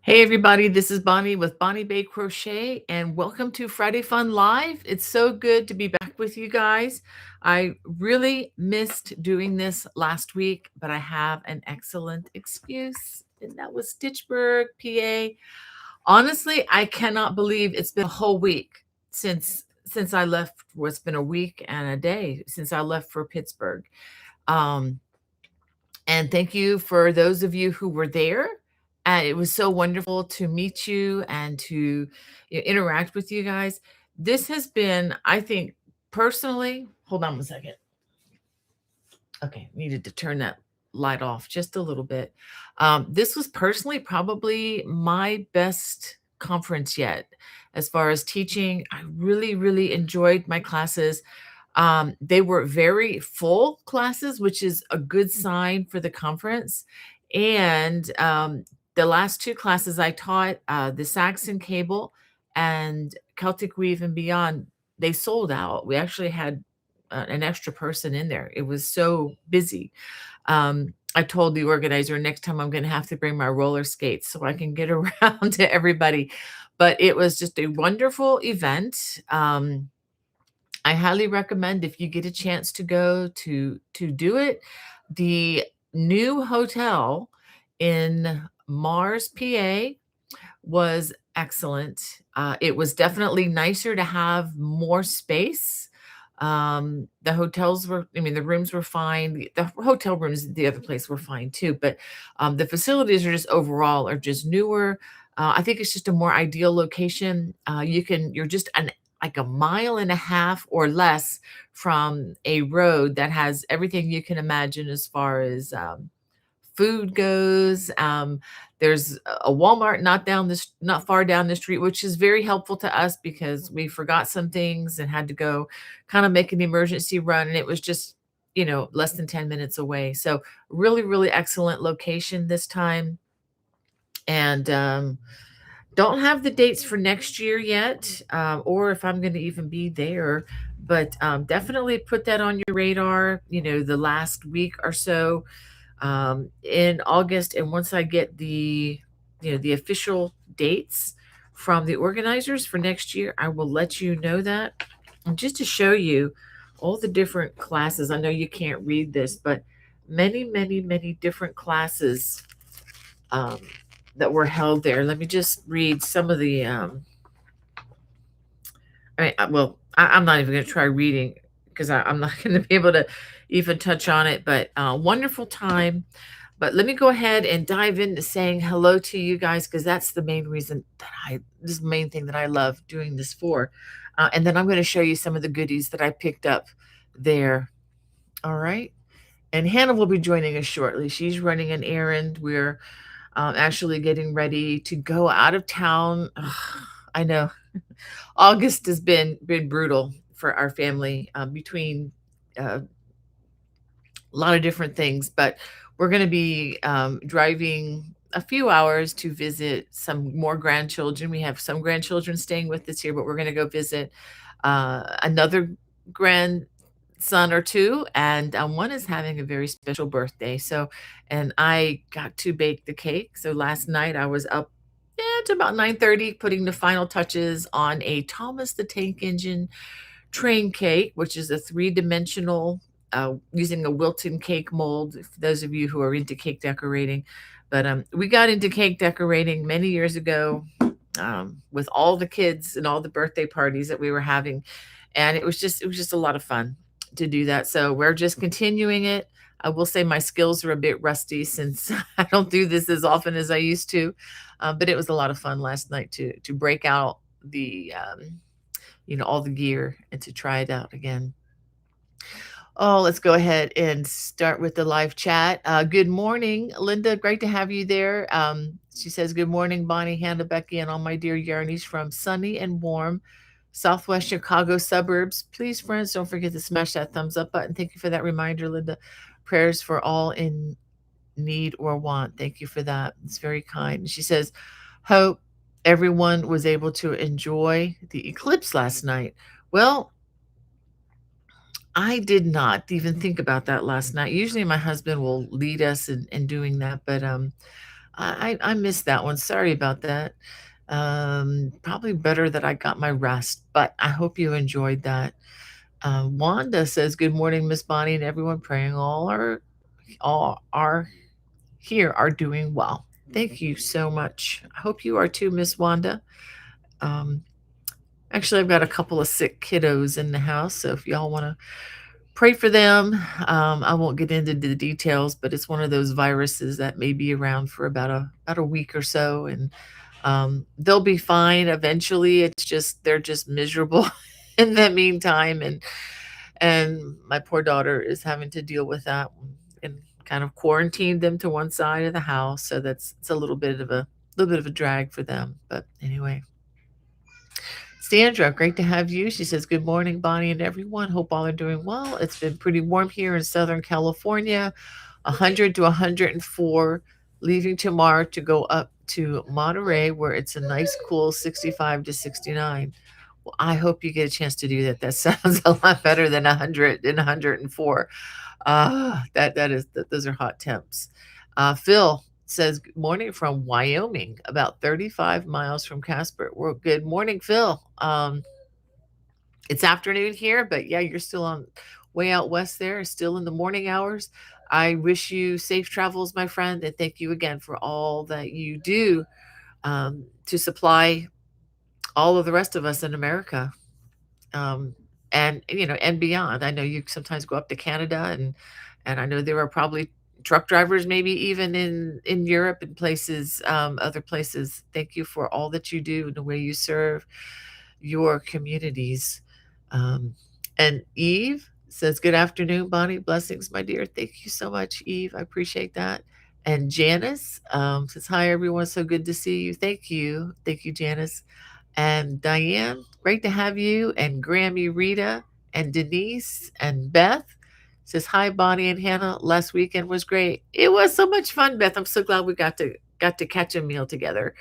Hey everybody, this is Bonnie with Bonnie Bay Crochet and welcome to Friday Fun Live. It's so good to be back with you guys. I really missed doing this last week, but I have an excellent excuse, and that was Stitchburg, PA. Honestly, I cannot believe it's been a whole week since I left. Well, it's been a week and a day since I left for Pittsburgh. Um, and thank you for those of you who were there. And it was so wonderful to meet you and to interact with you guys. This has been, I think, personally, hold on one second. Okay, needed to turn that light off just a little bit. This was personally probably my best conference yet as far as teaching. I really, really enjoyed my classes. They were very full classes, which is a good sign for the conference. And the last two classes I taught, the Saxon Cable and Celtic Weave and Beyond, they sold out. We actually had an extra person in there. It was so busy. I told the organizer next time I'm going to have to bring my roller skates so I can get around to everybody. But it was just a wonderful event. I highly recommend if you get a chance to go to do it. The new hotel in Mars, PA was excellent. It was definitely nicer to have more space. The hotels were, I mean, the rooms were fine. The hotel rooms at the other place were fine too, but the facilities are just overall are just newer. I think it's just a more ideal location. You're just like a mile and a half or less from a road that has everything you can imagine as far as food goes. There's a Walmart not far down the street, which is very helpful to us because we forgot some things and had to go kind of make an emergency run, and it was just less than 10 minutes away. So really, really excellent location this time. And don't have the dates for next year yet, or if I'm going to even be there, but definitely put that on your radar. The last week or so in August, and once I get the official dates from the organizers for next year, I will let you know that. And just to show you all the different classes, I know you can't read this, but many, many, many different classes um, that were held there. Let me just read some of the. I'm not even going to try reading because I'm not going to be able to even touch on it. But wonderful time. But let me go ahead and dive into saying hello to you guys because that's the main reason this is the main thing that I love doing this for. And then I'm going to show you some of the goodies that I picked up there. All right. And Hannah will be joining us shortly. She's running an errand. We're actually getting ready to go out of town. Ugh, I know August has been brutal for our family between a lot of different things, but we're going to be driving a few hours to visit some more grandchildren. We have some grandchildren staying with us here, but we're going to go visit another grandson or two, and one is having a very special birthday. So, and I got to bake the cake. So last night I was up to about 9:30 putting the final touches on a Thomas the Tank Engine train cake, which is a three-dimensional using a Wilton cake mold, for those of you who are into cake decorating. But we got into cake decorating many years ago with all the kids and all the birthday parties that we were having. And it was just a lot of fun to do that. So we're just continuing it. I will say my skills are a bit rusty since I don't do this as often as I used to. But it was a lot of fun last night to break out the all the gear and to try it out again. Oh, let's go ahead and start with the live chat. Good morning, Linda. Great to have you there. She says, "Good morning, Bonnie, Hannah, Becky, and all my dear Yarnies from sunny and warm Southwest Chicago suburbs. Please, friends, don't forget to smash that thumbs up button." Thank you for that reminder, Linda. Prayers for all in need or want. Thank you for that. It's very kind. She says, "Hope everyone was able to enjoy the eclipse last night." Well, I did not even think about that last night. Usually my husband will lead us in doing that, but I missed that one. Sorry about that. Probably better that I got my rest, but I hope you enjoyed that. Wanda says, "Good morning, Miss Bonnie, and everyone. Praying all are here are doing well. Thank you so much. I hope you are too, Miss Wanda. Um, Actually, I've got a couple of sick kiddos in the house, so if y'all want to pray for them. I won't get into the details, but it's one of those viruses that may be around for about a week or so, and they'll be fine eventually. It's just they're just miserable in the meantime, and my poor daughter is having to deal with that and kind of quarantined them to one side of the house. So that's it's a little bit of a drag for them. But anyway, Sandra, great to have you. She says, "Good morning, Bonnie and everyone. Hope all are doing well. It's been pretty warm here in Southern California, 100 to 104, leaving tomorrow to go up to Monterey, where it's a nice, cool 65 to 69. Well, I hope you get a chance to do that. That sounds a lot better than 100 and 104. Those are hot temps. Phil says, "Good morning from Wyoming, about 35 miles from Casper." Well, good morning, Phil. It's afternoon here, but yeah, you're still on way out west there, still in the morning hours. I wish you safe travels, my friend, and thank you again for all that you do to supply all of the rest of us in America, and and beyond. I know you sometimes go up to Canada, and I know there are probably truck drivers, maybe even in Europe and places, other places. Thank you for all that you do and the way you serve your communities. Um, and Eve says, "Good afternoon, Bonnie. Blessings, my dear." Thank you so much, Eve. I appreciate that. And Janice says, "Hi, everyone. So good to see you." Thank you. Thank you, Janice. And Diane, great to have you. And Grammy Rita and Denise and Beth says, "Hi, Bonnie and Hannah. Last weekend was great." It was so much fun, Beth. I'm so glad we got to catch a meal together.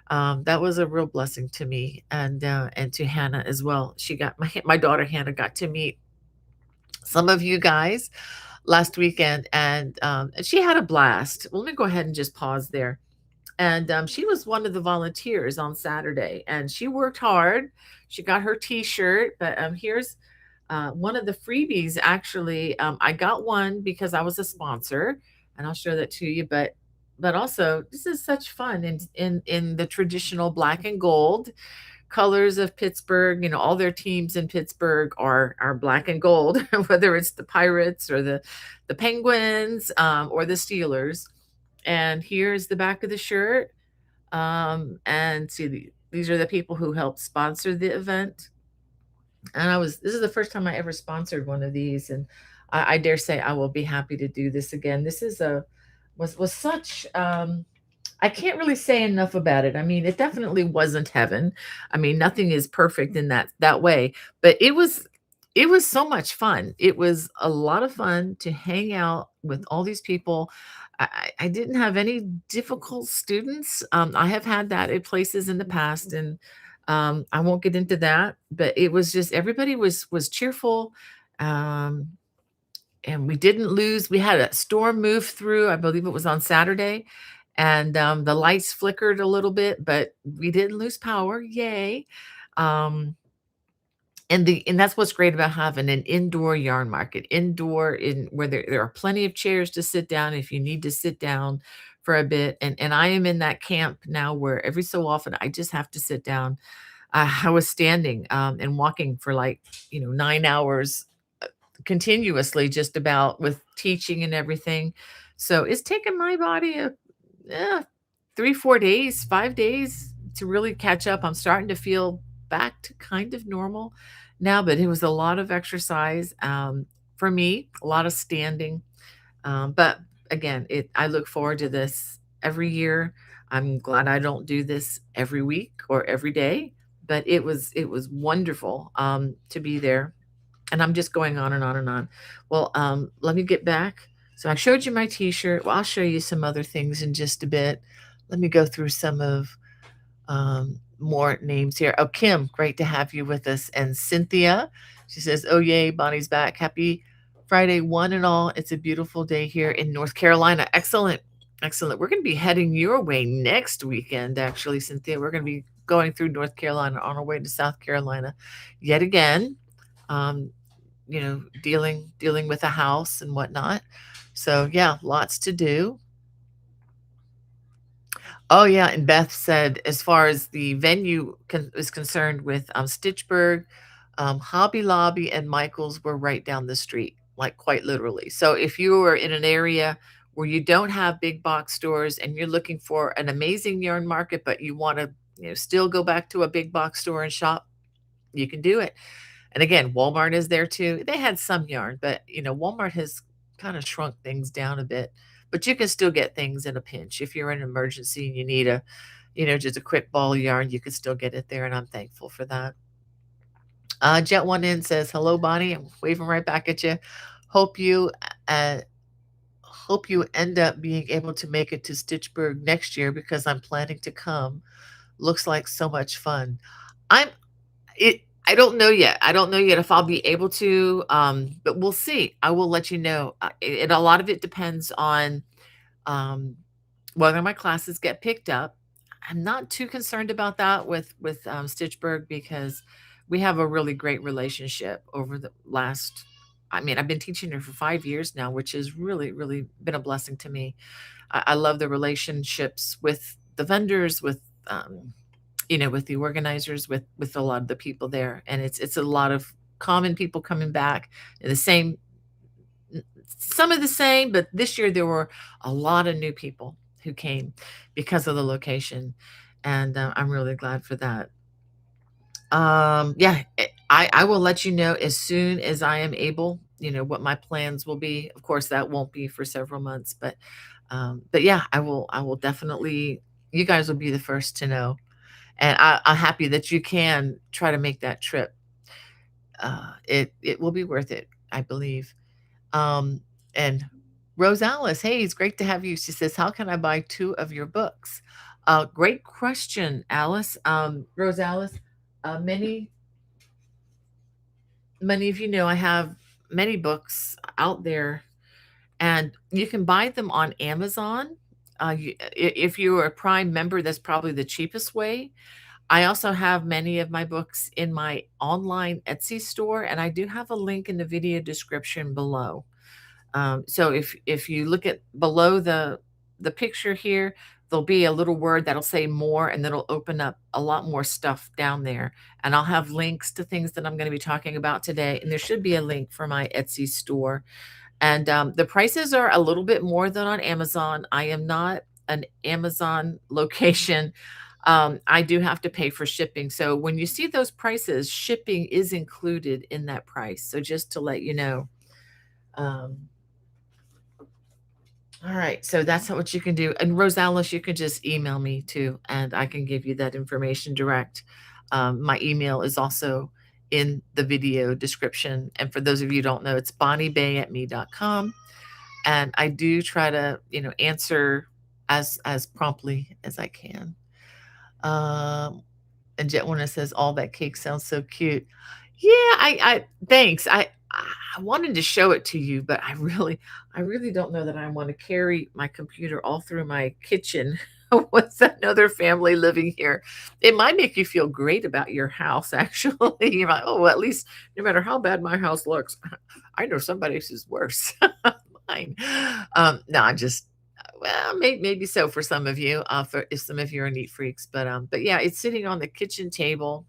That was a real blessing to me and to Hannah as well. She got my daughter Hannah got to meet some of you guys last weekend, and she had a blast. Well, let me go ahead and just pause there. And she was one of the volunteers on Saturday, and she worked hard. She got her T-shirt, but here's one of the freebies. Actually, I got one because I was a sponsor, and I'll show that to you. But also, this is such fun in the traditional black and gold colors of Pittsburgh. All their teams in Pittsburgh are black and gold, whether it's the Pirates or the Penguins or the Steelers. And here's the back of the shirt. And see, these are the people who helped sponsor the event. And this is the first time I ever sponsored one of these, and I dare say I will be happy to do this again. This is a was such I can't really say enough about it. I mean, it definitely wasn't heaven. I mean, nothing is perfect in that way, but it was so much fun. It was a lot of fun to hang out with all these people. I didn't have any difficult students. I have had that at places in the past, and I won't get into that. But it was just everybody was cheerful. Um, and we didn't lose. We had a storm move through. I believe it was on Saturday, and the lights flickered a little bit, but we didn't lose power. Yay! Um, and that's what's great about having an indoor yarn market, indoor in where there are plenty of chairs to sit down if you need to sit down for a bit. And I am in that camp now where every so often I just have to sit down. I was standing and walking for like 9 hours continuously, just about, with teaching and everything. So it's taken my body eh, 3, 4 days, 5 days to really catch up. I'm starting to feel back to kind of normal now, but it was a lot of exercise for me, a lot of standing. But again, I look forward to this every year. I'm glad I don't do this every week or every day, but it was wonderful to be there, and I'm just going on and on and on. Well, let me get back. So I showed you my T-shirt. Well, I'll show you some other things in just a bit. Let me go through some of more names here. Oh, Kim, great to have you with us. And Cynthia, she says, "Oh, yay, Bonnie's back. Happy Friday, one and all. It's a beautiful day here in North Carolina." Excellent. Excellent. We're going to be heading your way next weekend, actually, Cynthia. We're going to be going through North Carolina on our way to South Carolina yet again. Um, dealing with a house and whatnot. So yeah, lots to do. Oh yeah, and Beth said as far as the venue is concerned with Stitchburg, Hobby Lobby and Michael's were right down the street, like quite literally. So if you are in an area where you don't have big box stores and you're looking for an amazing yarn market, but you want to still go back to a big box store and shop, you can do it. And again, Walmart is there too. They had some yarn, but Walmart has kind of shrunk things down a bit. But you can still get things in a pinch. If you're in an emergency and you need just a quick ball of yarn, you can still get it there. And I'm thankful for that. Jet One In says, "Hello, Bonnie." I'm waving right back at you. Hope you uh, hope you end up being able to make it to Stitchburg next year because I'm planning to come. Looks like so much fun. I'm It I don't know yet. I don't know yet if I'll be able to, but we'll see. I will let you know. A lot of it depends on um, whether my classes get picked up. I'm not too concerned about that with Stitchburg because we have a really great relationship over the last. I mean, I've been teaching her for 5 years now, which has really, really been a blessing to me. I love the relationships with the vendors, with the organizers, with a lot of the people there, and it's a lot of common people coming back, and the same some of the same, but this year there were a lot of new people who came because of the location, and I'm really glad for that. Yeah, I will let you know as soon as I am able, what my plans will be. Of course, that won't be for several months, but yeah, I will definitely. You guys will be the first to know. And I'm happy that you can try to make that trip. It will be worth it, I believe. Um, and Rose Alice, hey, it's great to have you. She says, "How can I buy 2 of your books?" Great question, Alice. Rose Alice, many many of you know I have many books out there, and you can buy them on Amazon. If you are a Prime member, that's probably the cheapest way. I also have many of my books in my online Etsy store, and I do have a link in the video description below. So if you look at below the picture here, there'll be a little word that'll say more, and that'll open up a lot more stuff down there. And I'll have links to things that I'm going to be talking about today, and there should be a link for my Etsy store. And the prices are a little bit more than on Amazon. I am not an Amazon location. I do have to pay for shipping. So when you see those prices, shipping is included in that price. So just to let you know. Um, all right. So that's what you can do. And Rosalice, you can just email me too, and I can give you that information direct. My email is also in the video description. And for those of you who don't know, it's bonniebay@me.com. And I do try to, answer as promptly as I can. Um, and Jet Warner says, "All that cake sounds so cute." Yeah, I thanks. I wanted to show it to you, but I really don't know that I want to carry my computer all through my kitchen with another family living here. It might make you feel great about your house, actually. You're like, "Oh, well, at least no matter how bad my house looks, I know somebody else's worse." Mine. No, I'm just well, maybe so for some of you, for if some of you are neat freaks, but yeah, it's sitting on the kitchen table.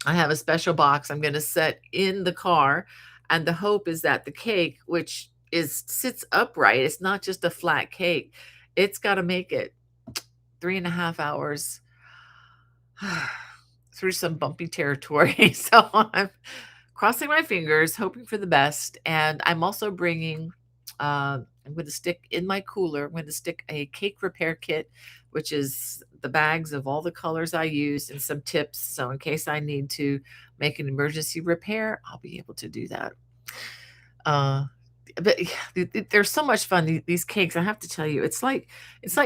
I have a special box I'm gonna set in the car, and the hope is that the cake, which is sits upright, it's not just a flat cake. It's gotta make it 3.5 hours through some bumpy territory. So I'm crossing my fingers, hoping for the best. And I'm also bringing, I'm going to stick in my cooler, I'm going to stick a cake repair kit, which is the bags of all the colors I use and some tips. So in case I need to make an emergency repair, I'll be able to do that. But they're so much fun. These cakes, I have to tell you, it's like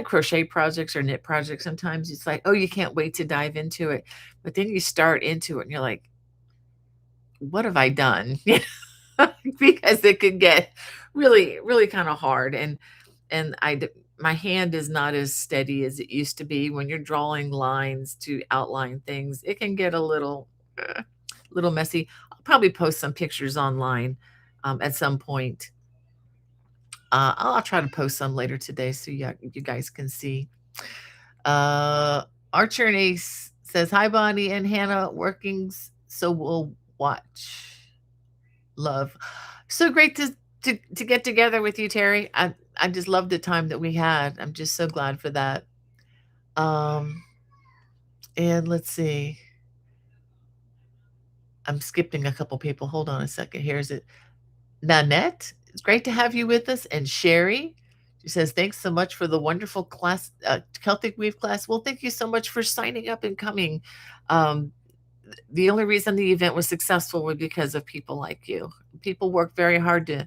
crochet projects or knit projects. Sometimes it's like, oh, you can't wait to dive into it, but then you start into it and you're like, what have I done? Because it could get really, really kind of hard. And my hand is not as steady as it used to be. When you're drawing lines to outline things, it can get a little messy. I'll probably post some pictures online at some point. I'll try to post some later today so you guys can see. Uh, Archer and Ace says, "Hi, Bonnie and Hannah, workings, so we'll watch. Love. So great to get together with you, Terry. I just love the time that we had. I'm just so glad for that. Um, and let's see. I'm skipping a couple people. Hold on a second. Here's it. Nanette, it's great to have you with us. And Sherry, she says, thanks so much for the wonderful class, Celtic Weave class. Well, thank you so much for signing up and coming. Um, the only reason the event was successful was because of people like you. People work very hard to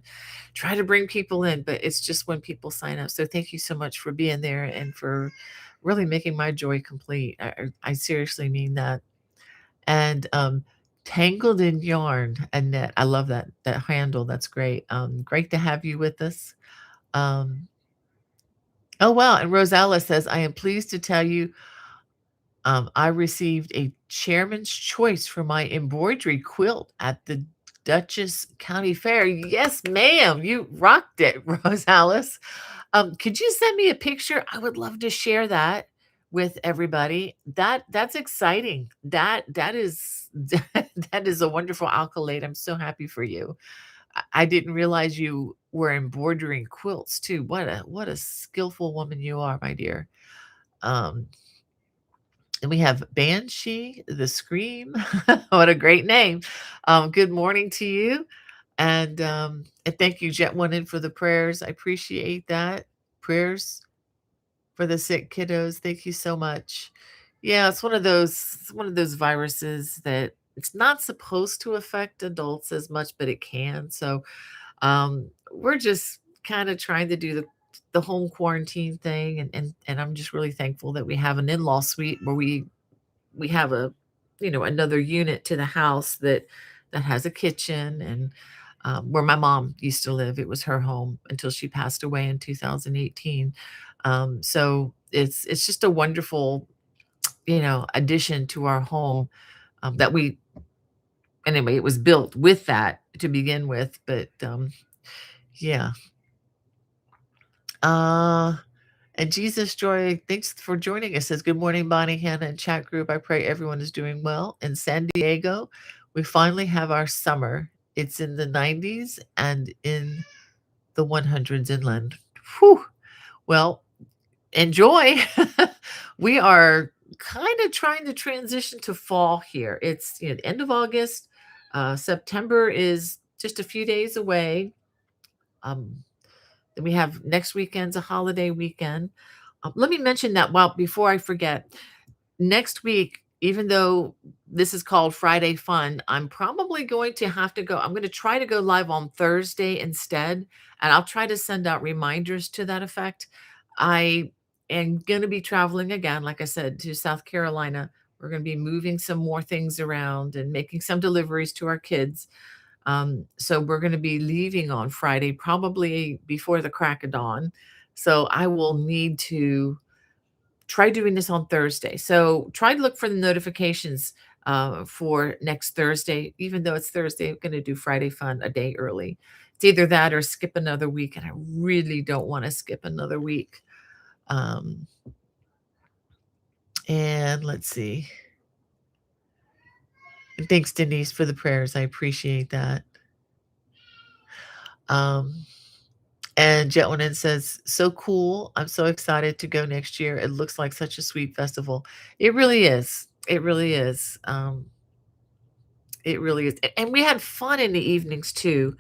try to bring people in, but it's just when people sign up. So thank you so much for being there and for really making my joy complete. I seriously mean that. And Tangled in Yarn, Annette, I love that handle. That's great. Great to have you with us. Um, oh wow! And Rosella says, "I am pleased to tell you I received a chairman's choice for my embroidery quilt at the Dutchess County Fair." Yes, ma'am. You rocked it, Rose Alice. Could you send me a picture? I would love to share that with everybody. That's exciting. That is that is a wonderful accolade. I'm so happy for you. I didn't realize you were embroidering quilts too. What a skillful woman you are, my dear. Um, and we have Banshee, the Scream. What a great name. Good morning to you. And thank you, Jet One In, for the prayers. I appreciate that. Prayers for the sick kiddos. Thank you so much. Yeah, it's one of those viruses that it's not supposed to affect adults as much, but it can. So we're just kind of trying to do the home quarantine thing, and I'm just really thankful that we have an in-law suite where we have another unit to the house that has a kitchen, and where my mom used to live. It was her home until she passed away in 2018. So it's just a wonderful addition to our home, that we anyway, it was built with that to begin with, but yeah. uh And Jesus Joy, thanks for joining us. Says, good morning, Bonnie, Hannah, and chat group. I pray everyone is doing well. In San Diego, we finally have our summer. It's in the 90s and in the 100s inland. Whew. Well, enjoy. We are kind of trying to transition to fall here. It's the end of August. September is just a few days away. Um, then we have next weekend's a holiday weekend. Let me mention that before I forget, next week, even though this is called Friday Fun, I'm probably going to have to go. I'm going to try to go live on Thursday instead, and I'll try to send out reminders to that effect. I am going to be traveling again, like I said, to South Carolina. We're going to be moving some more things around and making some deliveries to our kids. So we're going to be leaving on Friday, probably before the crack of dawn. So I will need to try doing this on Thursday. So try to look for the notifications for next Thursday. Even though it's Thursday, I'm going to do Friday Fun a day early. It's either that or skip another week. And I really don't want to skip another week. Um, and let's see. And thanks, Denise, for the prayers. I appreciate that. Um, And Jetwinin says, so cool. I'm so excited to go next year. It looks like such a sweet festival. It really is. It really is. It really is. And we had fun in the evenings too.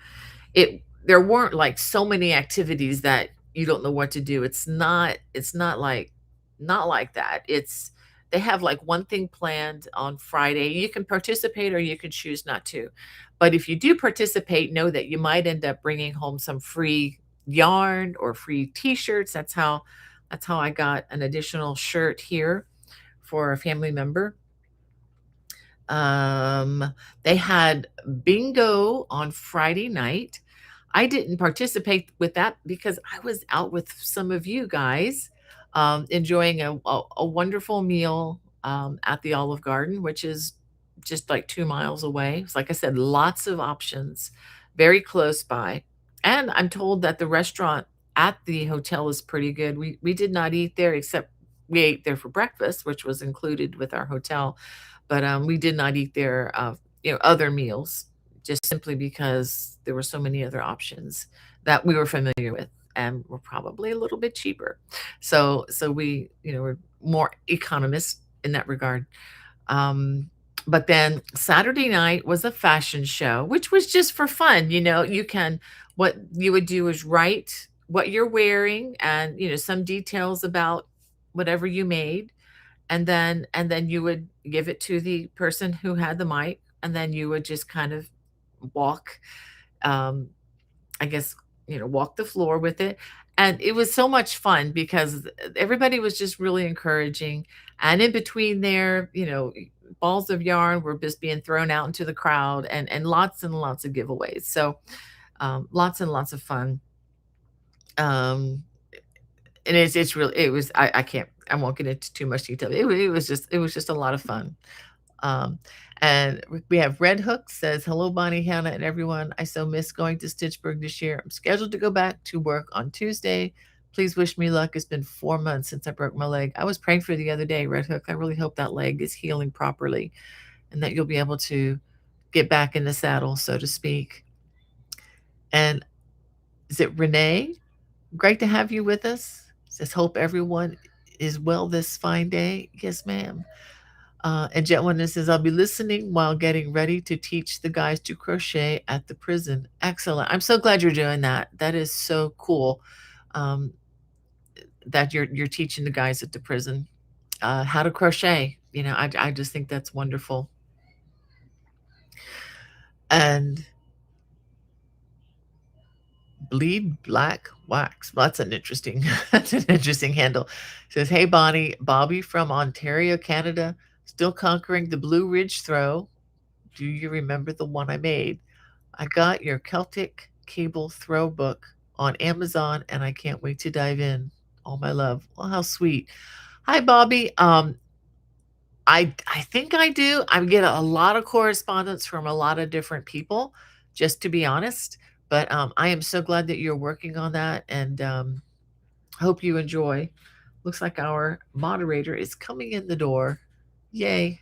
There weren't like so many activities that you don't know what to do. It's not like that. They have like one thing planned on Friday. You can participate or you can choose not to. But if you do participate, know that you might end up bringing home some free yarn or free t-shirts. That's how I got an additional shirt here for a family member. They had bingo on Friday night. I didn't participate with that because I was out with some of you guys, enjoying a wonderful meal at the Olive Garden, which is just like 2 miles away. So like I said, lots of options, very close by. And I'm told that the restaurant at the hotel is pretty good. We did not eat there, except we ate there for breakfast, which was included with our hotel. But we did not eat there, other meals, just simply because there were so many other options that we were familiar with and were probably a little bit cheaper. So we, were more economist in that regard. Um, but then Saturday night was a fashion show, which was just for fun. What you would do is write what you're wearing and, some details about whatever you made. And then you would give it to the person who had the mic, and then you would just kind of walk, um, I guess, walk the floor with it. And it was so much fun because everybody was just really encouraging. And in between there, balls of yarn were just being thrown out into the crowd, and lots and lots of giveaways. So lots and lots of fun. Um, and it's really, it was, I can't, I won't get into too much detail. It was just a lot of fun. Um, and we have Red Hook says, "Hello, Bonnie, Hannah, and everyone. I so miss going to Stitchburg this year. I'm scheduled to go back to work on Tuesday. Please wish me luck. It's been 4 months since I broke my leg. I was praying for the other day, Red Hook. I really hope that leg is healing properly and that you'll be able to get back in the saddle, so to speak." And is it Renee? Great to have you with us. Says, "Hope everyone is well this fine day." Yes, ma'am. And Jet One says, "I'll be listening while getting ready to teach the guys to crochet at the prison." Excellent. I'm so glad you're doing that. That is so cool, um, that you're teaching the guys at the prison how to crochet. I just think that's wonderful. And Bleed Black Wax. Well, that's an interesting that's an interesting handle. Says, "Hey Bonnie, Bobby from Ontario, Canada, still conquering the Blue Ridge throw. Do you remember the one I made? I got your Celtic cable throw book on Amazon and I can't wait to dive in. All my love." Well, how sweet. Hi Bobby. I think I do. I get a lot of correspondence from a lot of different people, just to be honest. But I am so glad that you're working on that, and hope you enjoy. Looks like our moderator is coming in the door. Yay.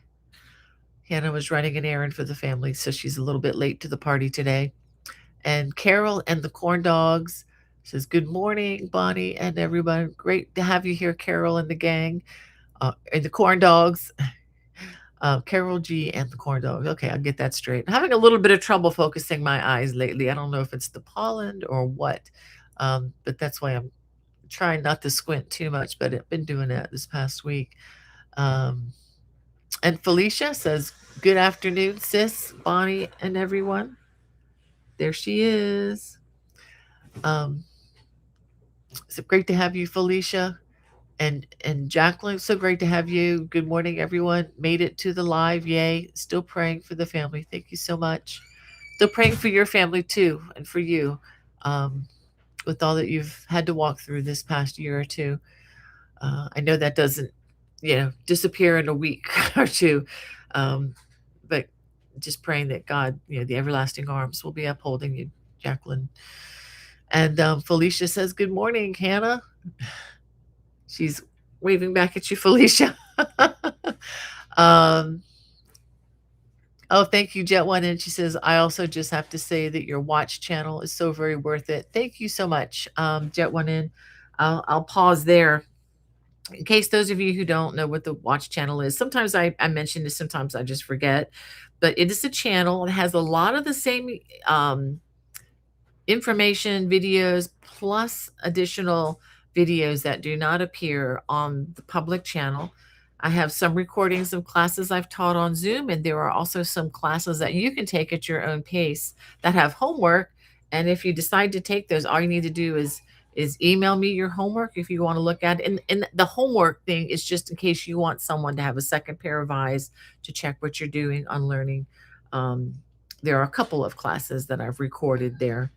Hannah was running an errand for the family, so she's a little bit late to the party today. And Carol and the corn dogs says, "Good morning, Bonnie and everyone. Great to have you here, Carol and the gang, and the corn dogs." Carol G and the corn dogs. Okay, I'll get that straight. I'm having a little bit of trouble focusing my eyes lately. I don't know if it's the pollen or what, but that's why I'm trying not to squint too much, but I've been doing that this past week. Um, and Felicia says, "Good afternoon, sis, Bonnie, and everyone." There she is. Um, so great to have you, Felicia. And Jacqueline, so great to have you. Good morning, everyone. Made it to the live. Yay. Still praying for the family. Thank you so much. Still praying for your family too, and for you, um, with all that you've had to walk through this past year or two. I know that doesn't, disappear in a week or two, but just praying that God, the everlasting arms will be upholding you, Jacqueline. And Felicia says, "Good morning, Hannah." She's waving back at you, Felicia. um, oh, thank you, Jet One. And she says, "I also just have to say that your watch channel is so very worth it." Thank you so much, Jet One. In, I'll pause there in case those of you who don't know what the watch channel is. Sometimes I mention this, sometimes I just forget, but it is a channel. It has a lot of the same information, videos, plus additional videos that do not appear on the public channel. I have some recordings of classes I've taught on Zoom, and there are also some classes that you can take at your own pace that have homework. And if you decide to take those, all you need to do is email me your homework if you want to look at it. And the homework thing is just in case you want someone to have a second pair of eyes to check what you're doing on learning. There are a couple of classes that I've recorded there.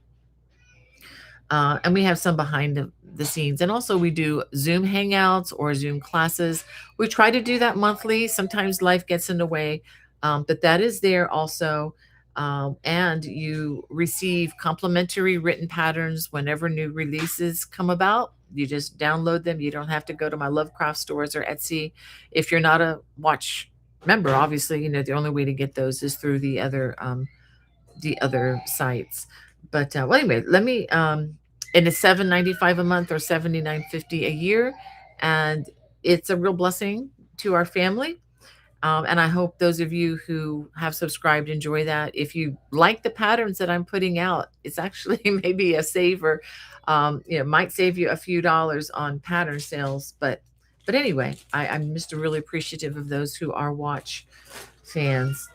And we have some behind the scenes. And also we do Zoom hangouts or Zoom classes. We try to do that monthly. Sometimes life gets in the way, but that is there also. And you receive complimentary written patterns whenever new releases come about. You just download them. You don't have to go to my Lovecraft stores or Etsy. If you're not a watch member, obviously, the only way to get those is through the other sites. But well, anyway, let me and it's $7.95 a month or $79.50 a year, and it's a real blessing to our family. And I hope those of you who have subscribed enjoy that. If you like the patterns that I'm putting out, it's actually maybe a saver. Might save you a few dollars on pattern sales, but anyway, I'm just really appreciative of those who are watch fans.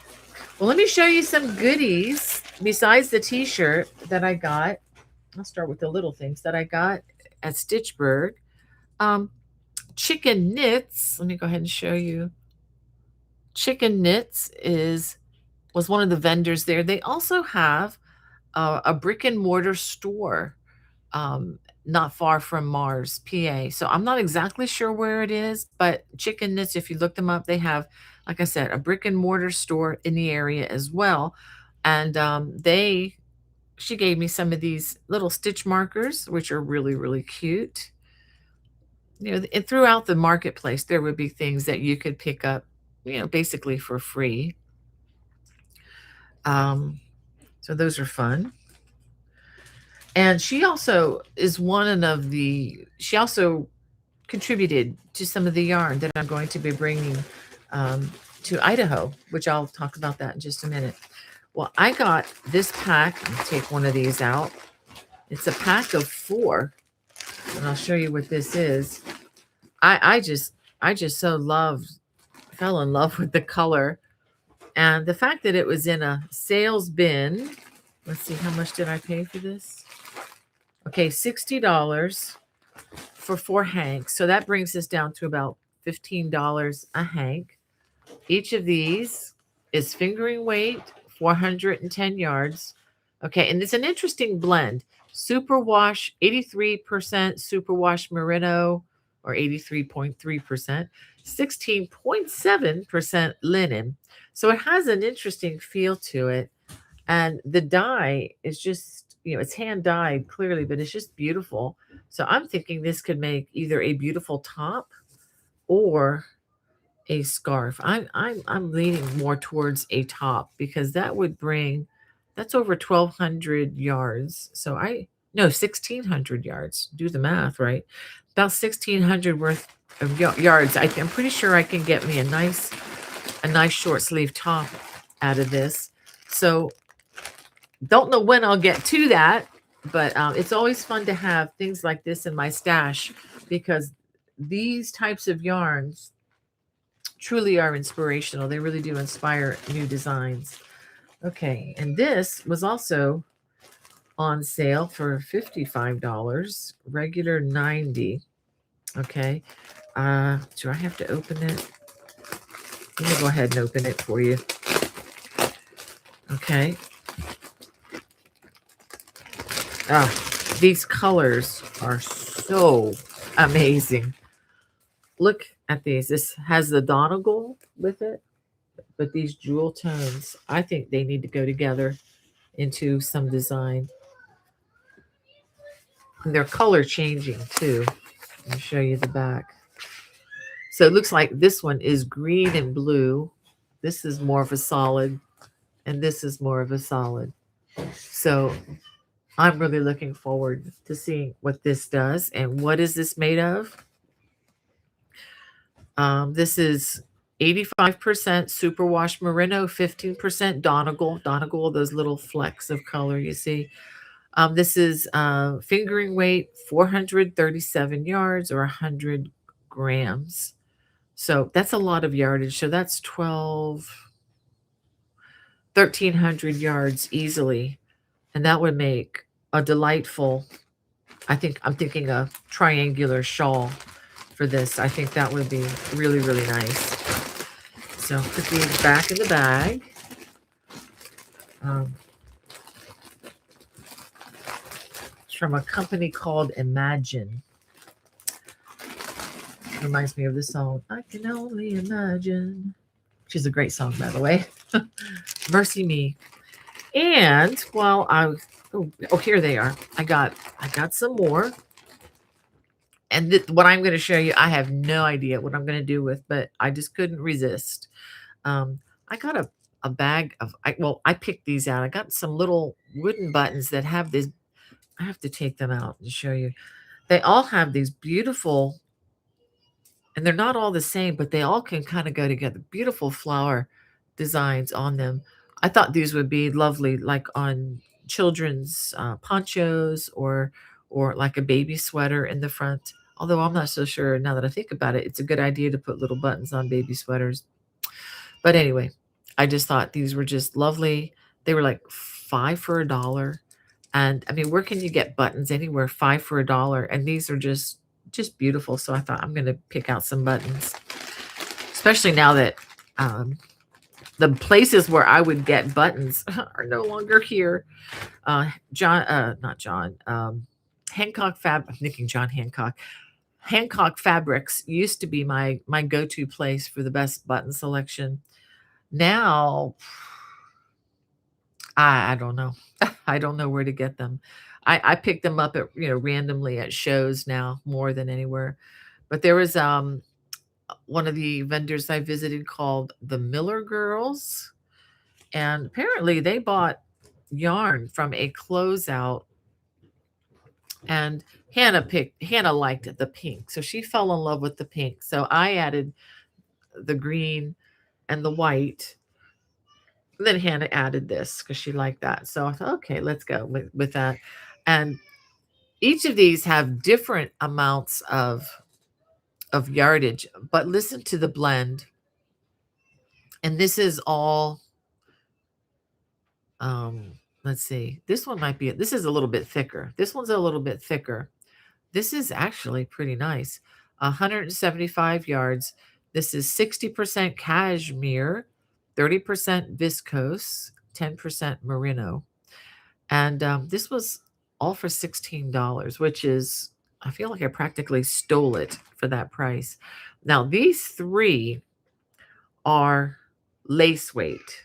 Well, let me show you some goodies besides the t-shirt that I got. I'll start with the little things that I got at Stitchberg. Chicken Knits. Let me go ahead and show you. Chicken Knits was one of the vendors there. They also have a brick and mortar store not far from Mars, PA. So I'm not exactly sure where it is, but Chicken Knits, if you look them up, they have, like I said, a brick and mortar store in the area as well. And she gave me some of these little stitch markers, which are really, really cute. And throughout the marketplace, there would be things that you could pick up, basically for free. So those are fun. And she also she also contributed to some of the yarn that I'm going to be bringing to Idaho, which I'll talk about that in just a minute. Well, I got this pack. Let me take one of these out. It's a pack of 4, and I'll show you what this is. I just fell in love with the color, and the fact that it was in a sales bin. Let's see, how much did I pay for this? Okay, $60 for 4 hanks. So that brings us down to about $15 a hank. Each of these is fingering weight, 410 yards. Okay, and it's an interesting blend. Superwash, 83% superwash merino, or 83.3%, 16.7% linen. So it has an interesting feel to it. And the dye is just, it's hand dyed clearly, but it's just beautiful. So I'm thinking this could make either a beautiful top or a scarf. I'm leaning more towards a top, because that's over 1,200 yards. So 1,600 yards. Do the math, right? About 1,600 worth of yards. I'm pretty sure I can get me a nice short sleeve top out of this. So don't know when I'll get to that, but it's always fun to have things like this in my stash, because these types of yarns truly are inspirational. They really do inspire new designs. Okay, and this was also on sale for $55, regular $90. Okay, do I have to open it? Let me go ahead and open it for you. Okay. These colors are so amazing. Look at these. This has the Donegal with it, but these jewel tones, I think they need to go together into some design. And they're color changing too. Let me show you the back. So it looks like this one is green and blue. This is more of a solid, and this is more of a solid. So I'm really looking forward to seeing what this does. And what is this made of? This is 85% superwash merino, 15% Donegal. Donegal, those little flecks of color you see. This is fingering weight, 437 yards or 100 grams. So that's a lot of yardage. So that's 1,300 yards easily. And that would make a delightful, I'm thinking a triangular shawl for this. I think that would be really, really nice. So put these back in the bag. It's from a company called Imagine. Reminds me of the song, I Can Only Imagine. Which is a great song, by the way. Mercy Me. And while I was, oh, here they are. I got some more. And what I'm going to show you, I have no idea what I'm going to do with, but I just couldn't resist. I got a bag of, I picked these out. I got some little wooden buttons that have this. I have to take them out and show you. They all have these beautiful, and they're not all the same, but they all can kind of go together. Beautiful flower designs on them. I thought these would be lovely, like on children's ponchos or like a baby sweater in the front. Although I'm not so sure now that I think about it, it's a good idea to put little buttons on baby sweaters. But anyway, I just thought these were just lovely. They were like $5 for $1. And I mean, where can you get buttons anywhere? $5 for $1. And these are just beautiful. So I thought I'm going to pick out some buttons, especially now that the places where I would get buttons are no longer here. Hancock I'm thinking John Hancock. Hancock Fabrics used to be my go-to place for the best button selection. Now, I don't know. I don't know where to get them. I pick them up at randomly at shows now more than anywhere. But there was one of the vendors I visited called the Miller Girls, and apparently they bought yarn from a closeout. And Hannah liked the pink, so she fell in love with the pink. So I added the green and the white. Then Hannah added this because she liked that. So I thought, okay, let's go with that. And each of these have different amounts of yardage, but listen to the blend. And this is all, let's see, this is a little bit thicker. This one's a little bit thicker. This is actually pretty nice. 175 yards. This is 60% cashmere, 30% viscose, 10% merino. And this was all for $16, which is, I feel like I practically stole it for that price. Now, these three are lace weight.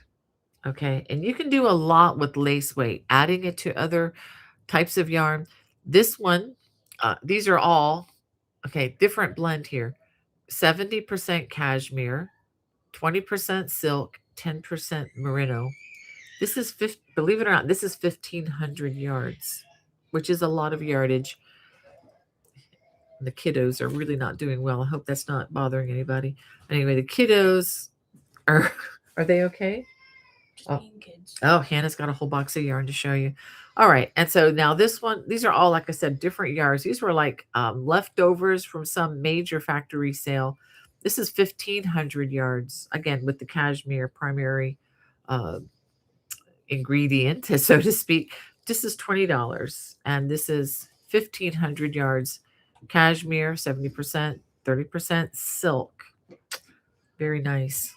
Okay. And you can do a lot with lace weight, adding it to other types of yarn. This one, these are all, okay, different blend here. 70% cashmere, 20% silk, 10% merino. This is, believe it or not, this is 1,500 yards, which is a lot of yardage. The kiddos are really not doing well. I hope that's not bothering anybody. Anyway, the kiddos are they okay? Oh, Hannah's got a whole box of yarn to show you. All right. And so now this one, these are all, like I said, different yards. These were like leftovers from some major factory sale. This is 1,500 yards, again, with the cashmere primary ingredient, so to speak. This is $20. And this is 1,500 yards cashmere, 70%, 30% silk. Very nice.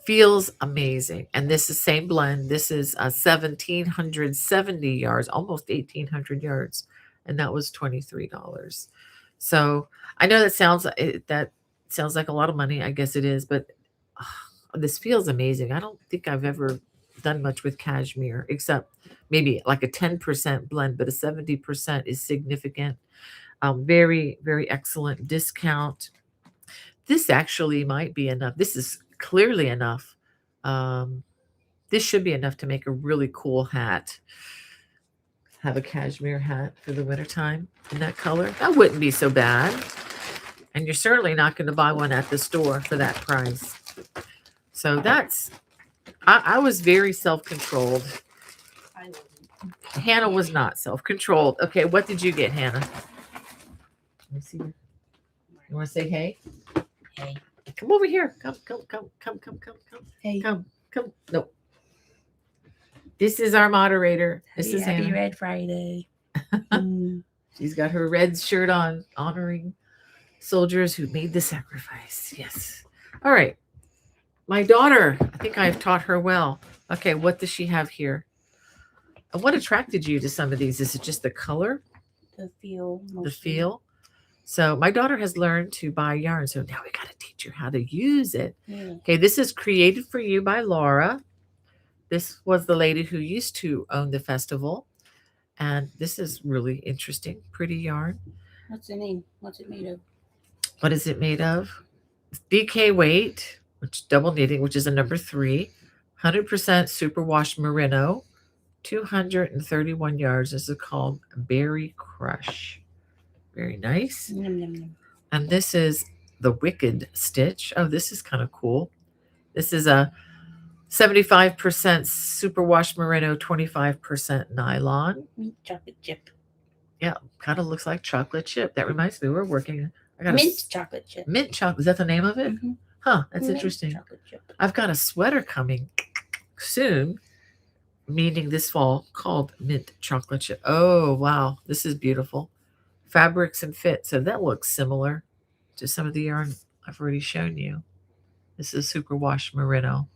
Feels amazing. And this is same blend. This is 1,770 yards, almost 1,800 yards. And that was $23. So I know that sounds like a lot of money. I guess it is, but this feels amazing. I don't think I've ever done much with cashmere, except maybe like a 10% blend, but a 70% is significant. Very, very excellent discount. This actually might be enough. This is clearly enough. This should be enough to make a really cool hat. Have a cashmere hat for the wintertime in that color. That wouldn't be so bad. And you're certainly not going to buy one at the store for that price. So that's, I was very self-controlled. Hannah was not self-controlled. Okay, what did you get, Hannah? Let me see. You want to say hey? Hey. Come over here. Come. Hey. Come. No. This is our moderator. This is Happy Hannah. Red Friday. She's got her red shirt on, honoring soldiers who made the sacrifice. Yes. All right. My daughter, I think I've taught her well. Okay, what does she have here? What attracted you to some of these? Is it just the color, The feel. Mostly. the feel? So my daughter has learned to buy yarn, so now we got to teach her how to use it. Yeah. Okay, this is created for you by Laura. This was the lady who used to own the festival, and this is really interesting, pretty yarn. What's the name? What's it made of? What is it made of? DK weight, which double knitting, which is a number 3, 100% superwash merino, 231 yards. This is called Berry Crush. Very nice. Yum, yum, yum. And this is the Wicked Stitch. Oh, this is kind of cool. This is a 75% superwash merino, 25% nylon. Mint chocolate chip. Yeah, kind of looks like chocolate chip. That reminds me, we're working. I got Mint chocolate chip. Mint chocolate. Is that the name of it? Mm-hmm. Huh, that's Mint interesting. Chocolate chip. I've got a sweater coming soon, meaning this fall, called Mint Chocolate Chip. Oh, wow. This is beautiful. Fabrics and fit. So that looks similar to some of the yarn I've already shown you. This is superwash merino.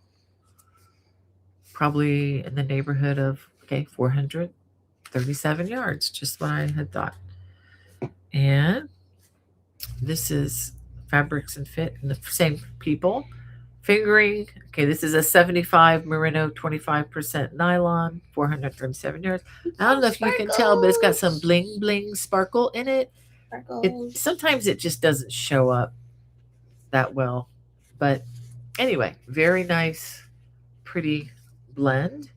Probably in the neighborhood of, 437 yards, just what I had thought. And this is fabrics and fit, and the same people. Fingering, this is a 75 merino, 25% nylon, 437 yards. I don't know if you can tell, but it's got some bling bling sparkle in it. Sometimes it just doesn't show up that well. But anyway, very nice, pretty blend.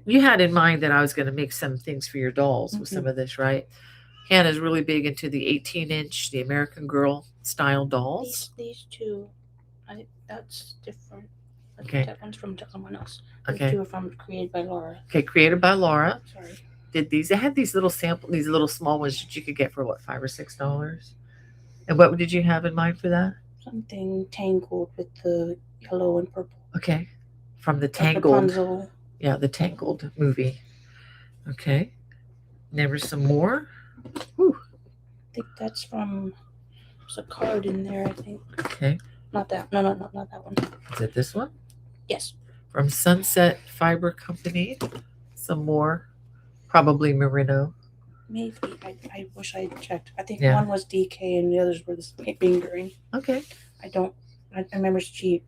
You had in mind that I was going to make some things for your dolls with some of this, right? Hannah's really big into the 18-inch, the American Girl style dolls. These two, that's different. Okay. That one's from someone else. Okay. These two are created by Laura. Okay, created by Laura. Sorry. Did these? They had these little these little small ones that you could get for what, $5 or $6? And what did you have in mind for that? Something tangled with the yellow and purple. Okay, from the Tangled. Rapunzel. Yeah, the Tangled movie. Okay, never some more. Whew. I think that's from. There's a card in there. I think. Okay. Not that. No, not that one. Is it this one? Yes. From Sunset Fiber Company. Some more. Probably merino. Maybe. I wish I had checked. I think one was DK and the others were the fingering. Okay. I remember she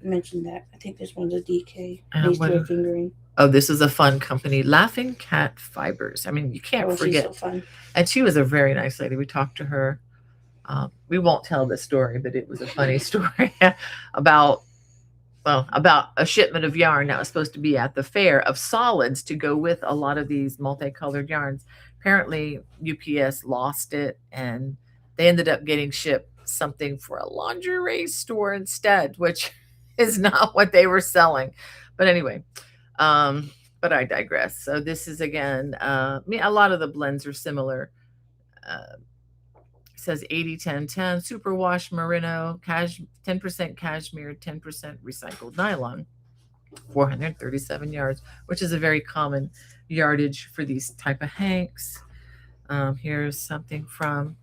mentioned that. I think this one's a DK. These two are fingering. Oh, this is a fun company. Laughing Cat Fibers. I mean, you can't forget. She's so fun. And she was a very nice lady. We talked to her. We won't tell the story, but it was a funny story about a shipment of yarn that was supposed to be at the fair of solids to go with a lot of these multicolored yarns. Apparently, UPS lost it, and they ended up getting shipped something for a lingerie store instead, which is not what they were selling. But anyway, but I digress. So this is, again, a lot of the blends are similar. It says 80-10-10, superwash merino, 10% cashmere, 10% recycled nylon, 437 yards, which is a very common yardage for these type of hanks. Here's something from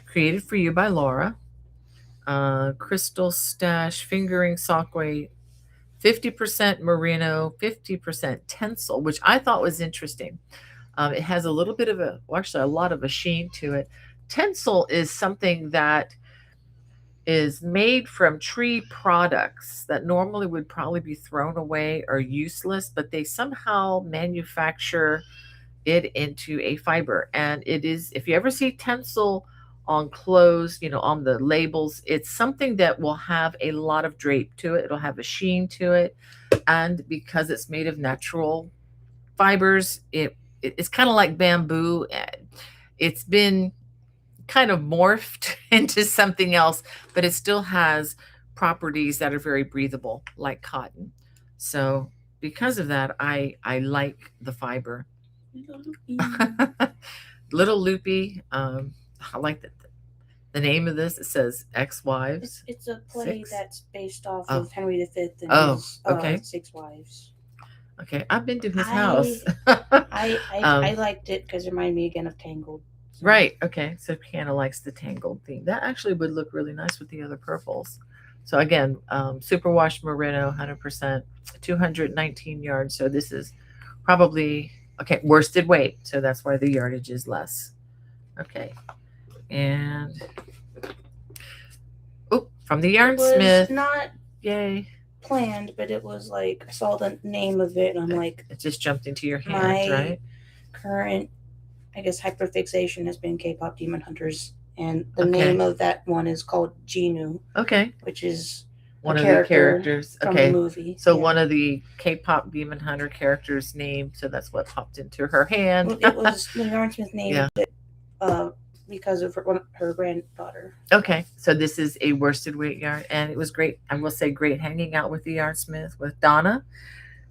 created for you by Laura. Crystal Stash Fingering Sock Weight, 50% merino, 50% tencel, which I thought was interesting. It has a little bit of a lot of a sheen to it. Tencel is something that is made from tree products that normally would probably be thrown away or useless, but they somehow manufacture it into a fiber. And it is, if you ever see tencel on clothes, on the labels, it's something that will have a lot of drape to it. It'll have a sheen to it. And because it's made of natural fibers, it's kind of like bamboo. It's been kind of morphed into something else, but it still has properties that are very breathable, like cotton. So because of that, I like the fiber. Little loopy. I like the name of this. It says Ex-Wives. It's a play that's based off of Henry V and his 6 wives. Okay, I've been to his house. I liked it because it reminded me again of Tangled. So. Right. Okay. So Hannah likes the Tangled theme. That actually would look really nice with the other purples. So again, superwash merino, 100%, 219 yards. So this is probably, okay, worsted weight. So that's why the yardage is less. Okay. And, oh, from the It was yarnsmith. not Yay. planned, but it was like I saw the name of it, and I'm like, it just jumped into your hand, my right? current, I guess, hyperfixation has been K-pop Demon Hunters, and the Okay. name of that one is called Jinu, Okay. which is One a of the character characters. from the Okay. movie. So Yeah. one of the K-pop Demon Hunter characters' name. So that's what popped into her hand. It was the yarnsmith named Yeah. it uh, because of her granddaughter. Okay. So this is a worsted weight yarn, and it was great. I will say, great hanging out with the yarnsmith with Donna,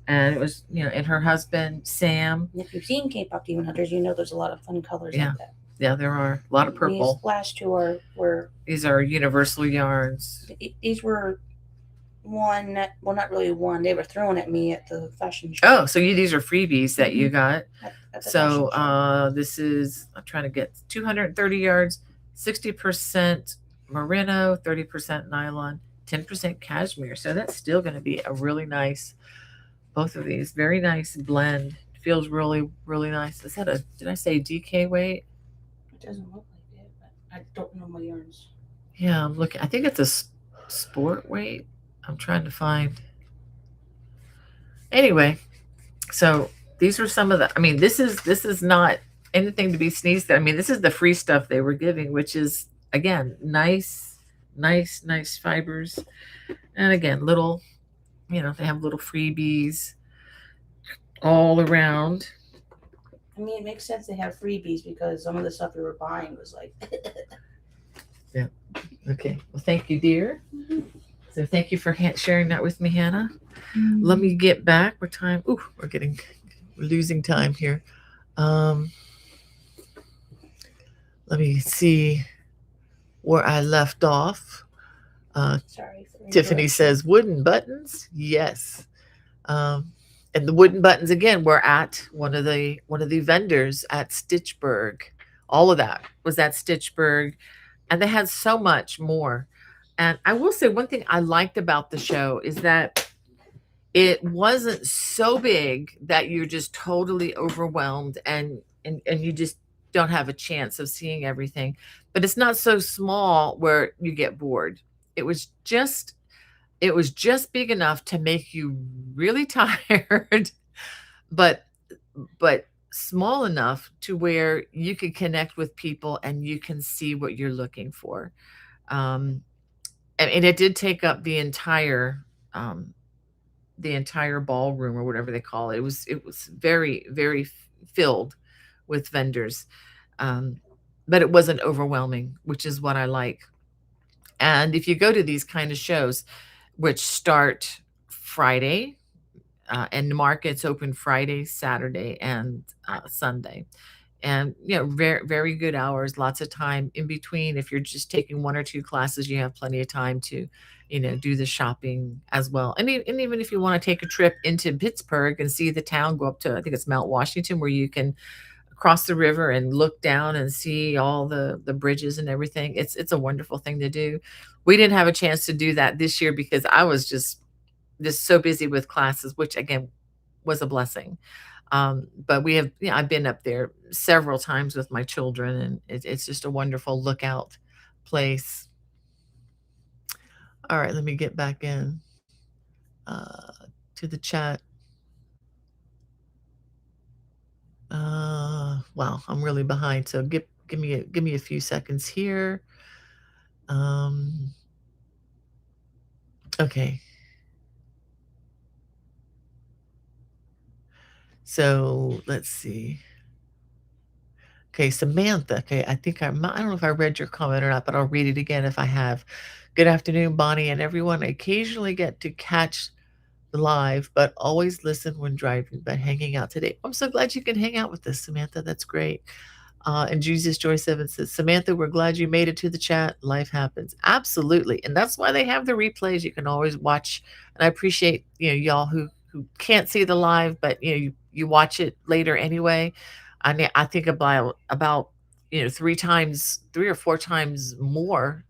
and it was, and her husband Sam. And if you've seen K-pop Demon Hunters, you know there's a lot of fun colors Yeah. like that. Yeah, there are a lot of purple. These last two were These are universal yarns. these were one, well, not really one. They were thrown at me at the fashion show. Oh, so these are freebies that you got. At the So fashion show. this is, I'm trying to get 230 yards, 60% merino, 30% nylon, 10% cashmere. So that's still going to be a really nice, both of these, very nice blend. Feels really, really nice. Is that a, did I say DK weight? It doesn't look like it, but I don't know my yarns. Yeah, I'm looking. I think it's a sport weight. I'm trying to find. Anyway, so these were some of the, I mean, this is not anything to be sneezed at. I mean, this is the free stuff they were giving, which is, again, nice fibers. And again, little, they have little freebies all around. I mean, it makes sense they have freebies because some of the stuff we were buying was like. Yeah. Okay. Well, thank you, dear. So thank you for sharing that with me, Hannah. Let me get back. We're time. Ooh, we're losing time here. Let me see where I left off. Sorry. Tiffany says wooden buttons. Yes. And the wooden buttons again were at one of the vendors at Stitchburg. All of that was at Stitchburg, and they had so much more. And I will say one thing I liked about the show is that it wasn't so big that you're just totally overwhelmed and you just don't have a chance of seeing everything. But it's not so small where you get bored. It was just big enough to make you really tired, but small enough to where you can connect with people and you can see what you're looking for. And it did take up the entire ballroom or whatever they call it. It was very, very filled with vendors. But it wasn't overwhelming, which is what I like. And if you go to these kind of shows, which start Friday, and the markets open Friday, Saturday, and Sunday. And, very, very good hours, lots of time in between. If you're just taking one or two classes, you have plenty of time to, do the shopping as well. And even if you want to take a trip into Pittsburgh and see the town, go up to, I think it's Mount Washington, where you can cross the river and look down and see all the bridges and everything. It's a wonderful thing to do. We didn't have a chance to do that this year because I was just so busy with classes, which again was a blessing. But we have, I've been up there several times with my children, and it's just a wonderful lookout place. All right, let me get back in to the chat. Wow, I'm really behind. So give me a few seconds here. Okay. So let's see. Okay, Samantha. Okay, I don't know if I read your comment or not, but I'll read it again if I have. Good afternoon, Bonnie and everyone. I occasionally get to catch the live, but always listen when driving, but hanging out today. I'm so glad you can hang out with us, Samantha. That's great. And Jesus Joy 7 says, Samantha, we're glad you made it to the chat. Life happens. Absolutely. And that's why they have the replays. You can always watch. And I appreciate, y'all who can't see the live, but you watch it later anyway. I think about 3 or 4 times more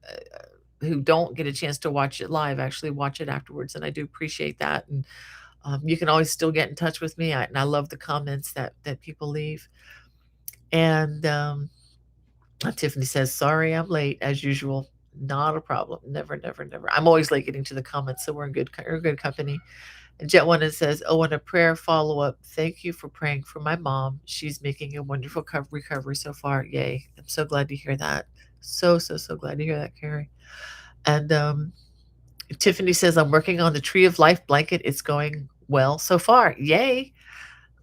who don't get a chance to watch it live actually watch it afterwards, and I do appreciate that. And You can always still get in touch with me, and I love the comments that people leave. And Tiffany says, "Sorry, I'm late as usual." Not a problem. Never, never, never. I'm always late getting to the comments, so we're in good company. And Jet One says, "Oh, and a prayer follow up. Thank you for praying for my mom. She's making a wonderful recovery so far. Yay! I'm so glad to hear that. So so so glad to hear that, Carrie." And Tiffany says, "I'm working on the Tree of Life blanket. It's going well so far. Yay!"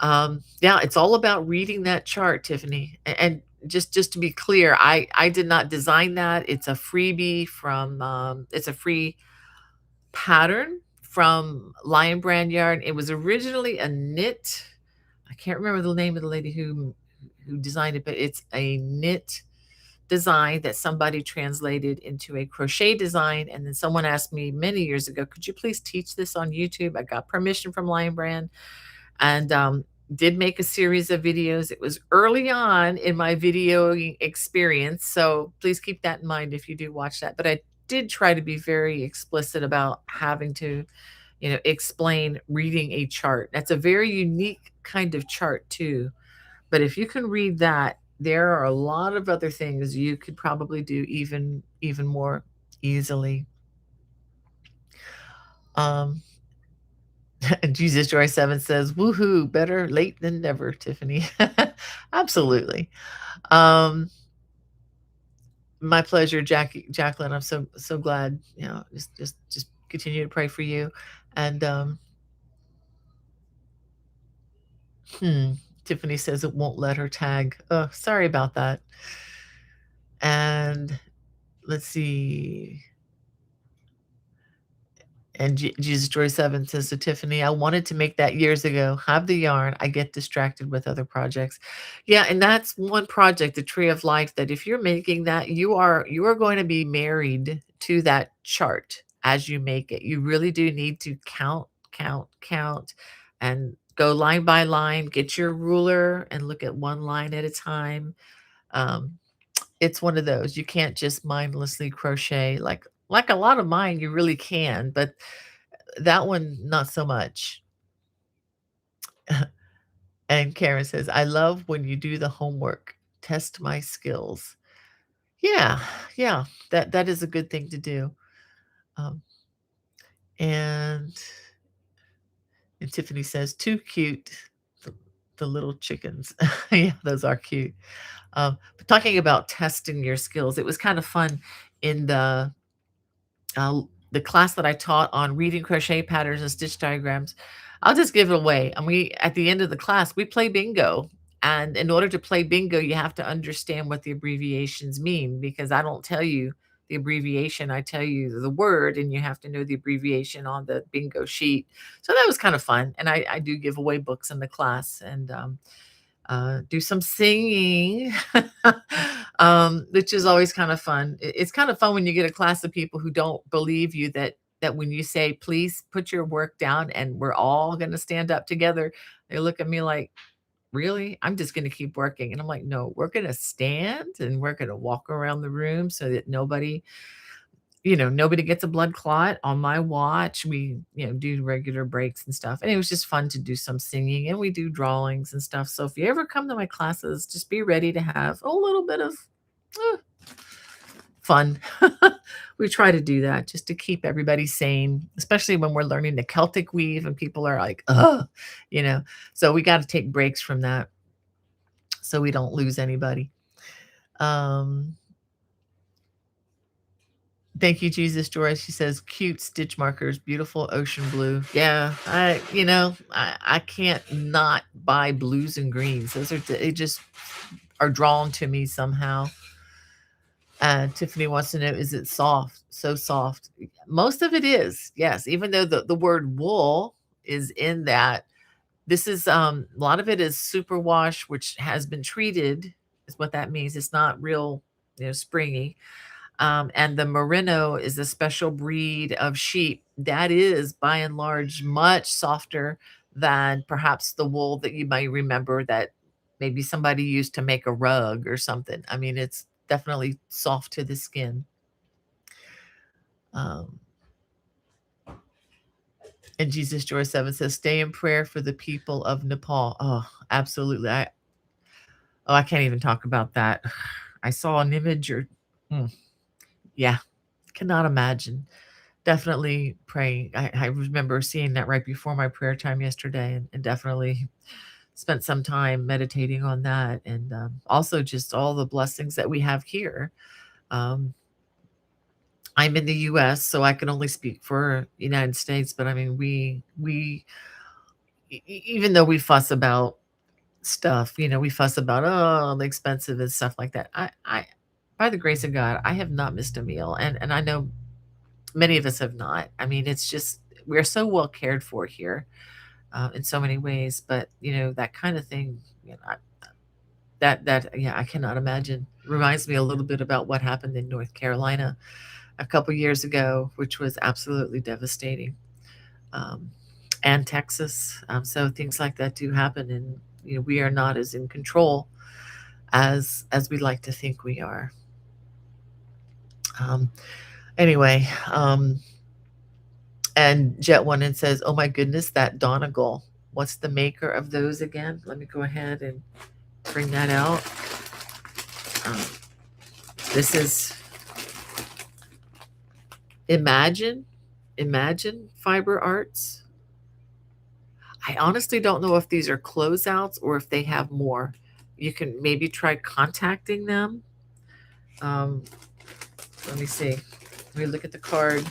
Yeah, it's all about reading that chart, Tiffany. And just to be clear, I did not design that. It's a freebie from it's a free pattern from Lion Brand Yarn. It was originally a knit. I can't remember the name of the lady who designed it, but it's a knit design that somebody translated into a crochet design. And then someone asked me many years ago, could you please teach this on YouTube? I got permission from Lion Brand and did make a series of videos. It was early on in my videoing experience, so please keep that in mind if you do watch that. But I did try to be very explicit about having to, explain reading a chart. That's a very unique kind of chart too. But if you can read that, there are a lot of other things you could probably do even more easily. Um, Jesus Joy 7 says, woohoo, better late than never, Tiffany. Absolutely. Um, my pleasure, Jacqueline. I'm so glad, just continue to pray for you. And hmm, Tiffany says it won't let her tag. Oh, sorry about that. And let's see. And Jesus Joy 7 says to Tiffany, I wanted to make that years ago. Have the yarn. I get distracted with other projects. Yeah, and that's one project, the Tree of Life, that if you're making that, you are going to be married to that chart as you make it. You really do need to count, count, count, and go line by line. Get your ruler and look at one line at a time. Um, it's one of those. You can't just mindlessly crochet like a lot of mine, you really can, but that one, not so much. And Karen says, I love when you do the homework, test my skills. Yeah, yeah, that is a good thing to do. Um, and, and Tiffany says, too cute, the, the little chickens. Yeah, those are cute. But talking about testing your skills, it was kind of fun in the class that I taught on reading crochet patterns and stitch diagrams. I'll just give it away. And we, at the end of the class, we play bingo. And in order to play bingo, you have to understand what the abbreviations mean because I don't tell you the abbreviation. I tell you the word, and you have to know the abbreviation on the bingo sheet. So that was kind of fun. And I do give away books in the class and do some singing, which is always kind of fun. It's kind of fun when you get a class of people who don't believe you that when you say, please put your work down and we're all going to stand up together, they look at me like, really? I'm just going to keep working. And I'm like, no, we're going to stand and we're going to walk around the room so that nobody gets a blood clot on my watch. We, do regular breaks and stuff. And it was just fun to do some singing and we do drawings and stuff. So if you ever come to my classes, just be ready to have a little bit of fun. We try to do that just to keep everybody sane, especially when we're learning the Celtic weave and people are like, so we got to take breaks from that so we don't lose anybody. Thank you, Jesus Joy. She says, cute stitch markers, beautiful ocean blue. Yeah, I can't not buy blues and greens. They just are drawn to me somehow. Tiffany wants to know, is it soft? So soft. Most of it is, yes. Even though the word wool is in that, this is a lot of it is superwash, which has been treated, is what that means. It's not real, springy. And the merino is a special breed of sheep that is, by and large, much softer than perhaps the wool that you might remember that maybe somebody used to make a rug or something. I mean, it's definitely soft to the skin. Um, And Jesus Joy 7 says, stay in prayer for the people of Nepal. Oh, absolutely. I can't even talk about that. I saw an image or yeah, cannot imagine. Definitely praying. I remember seeing that right before my prayer time yesterday, and definitely spent some time meditating on that, and also just all the blessings that we have here. Um, I'm in the U.S., so I can only speak for United States, but I mean, even though we fuss about stuff, we fuss about the expensive and stuff like that. By the grace of God, I have not missed a meal, and I know many of us have not. I mean, it's just we're so well cared for here in so many ways, but that kind of thing, that yeah, I cannot imagine. Reminds me a little bit about what happened in North Carolina a couple years ago, which was absolutely devastating, um, and Texas. So things like that do happen, and we are not as in control as we like to think we are. Um, anyway, and Jet One and says, "Oh my goodness, that Donegal. What's the maker of those again? Let me go ahead and bring that out. Um, this is Imagine Fiber Arts. I honestly don't know if these are closeouts or if they have more. You can maybe try contacting them. Um, let me see. Let me look at the card.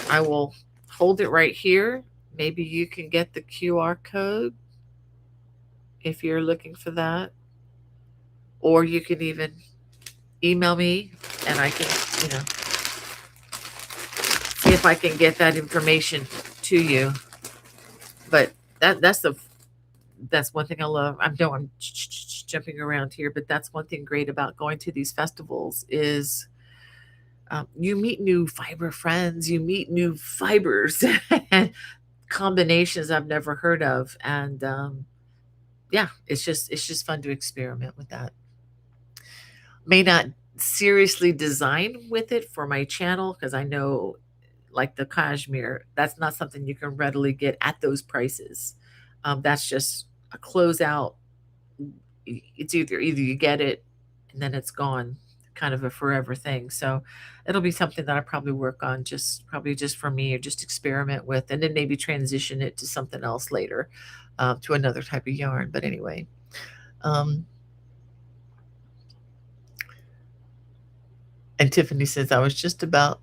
I will hold it right here. Maybe you can get the QR code if you're looking for that. Or you can even email me and I can, see if I can get that information to you. But that's one thing I love. I know I'm jumping around here, but that's one thing great about going to these festivals is you meet new fiber friends, you meet new fibers and combinations I've never heard of, and yeah, it's just fun to experiment with that. May not seriously design with it for my channel because I know, like the cashmere, that's not something you can readily get at those prices. That's just a closeout. It's either you get it and then it's gone, kind of a forever thing. So it'll be something that I probably work on probably just for me, or just experiment with, and then maybe transition it to something else later, to another type of yarn. But anyway, um, and Tiffany says, I was just about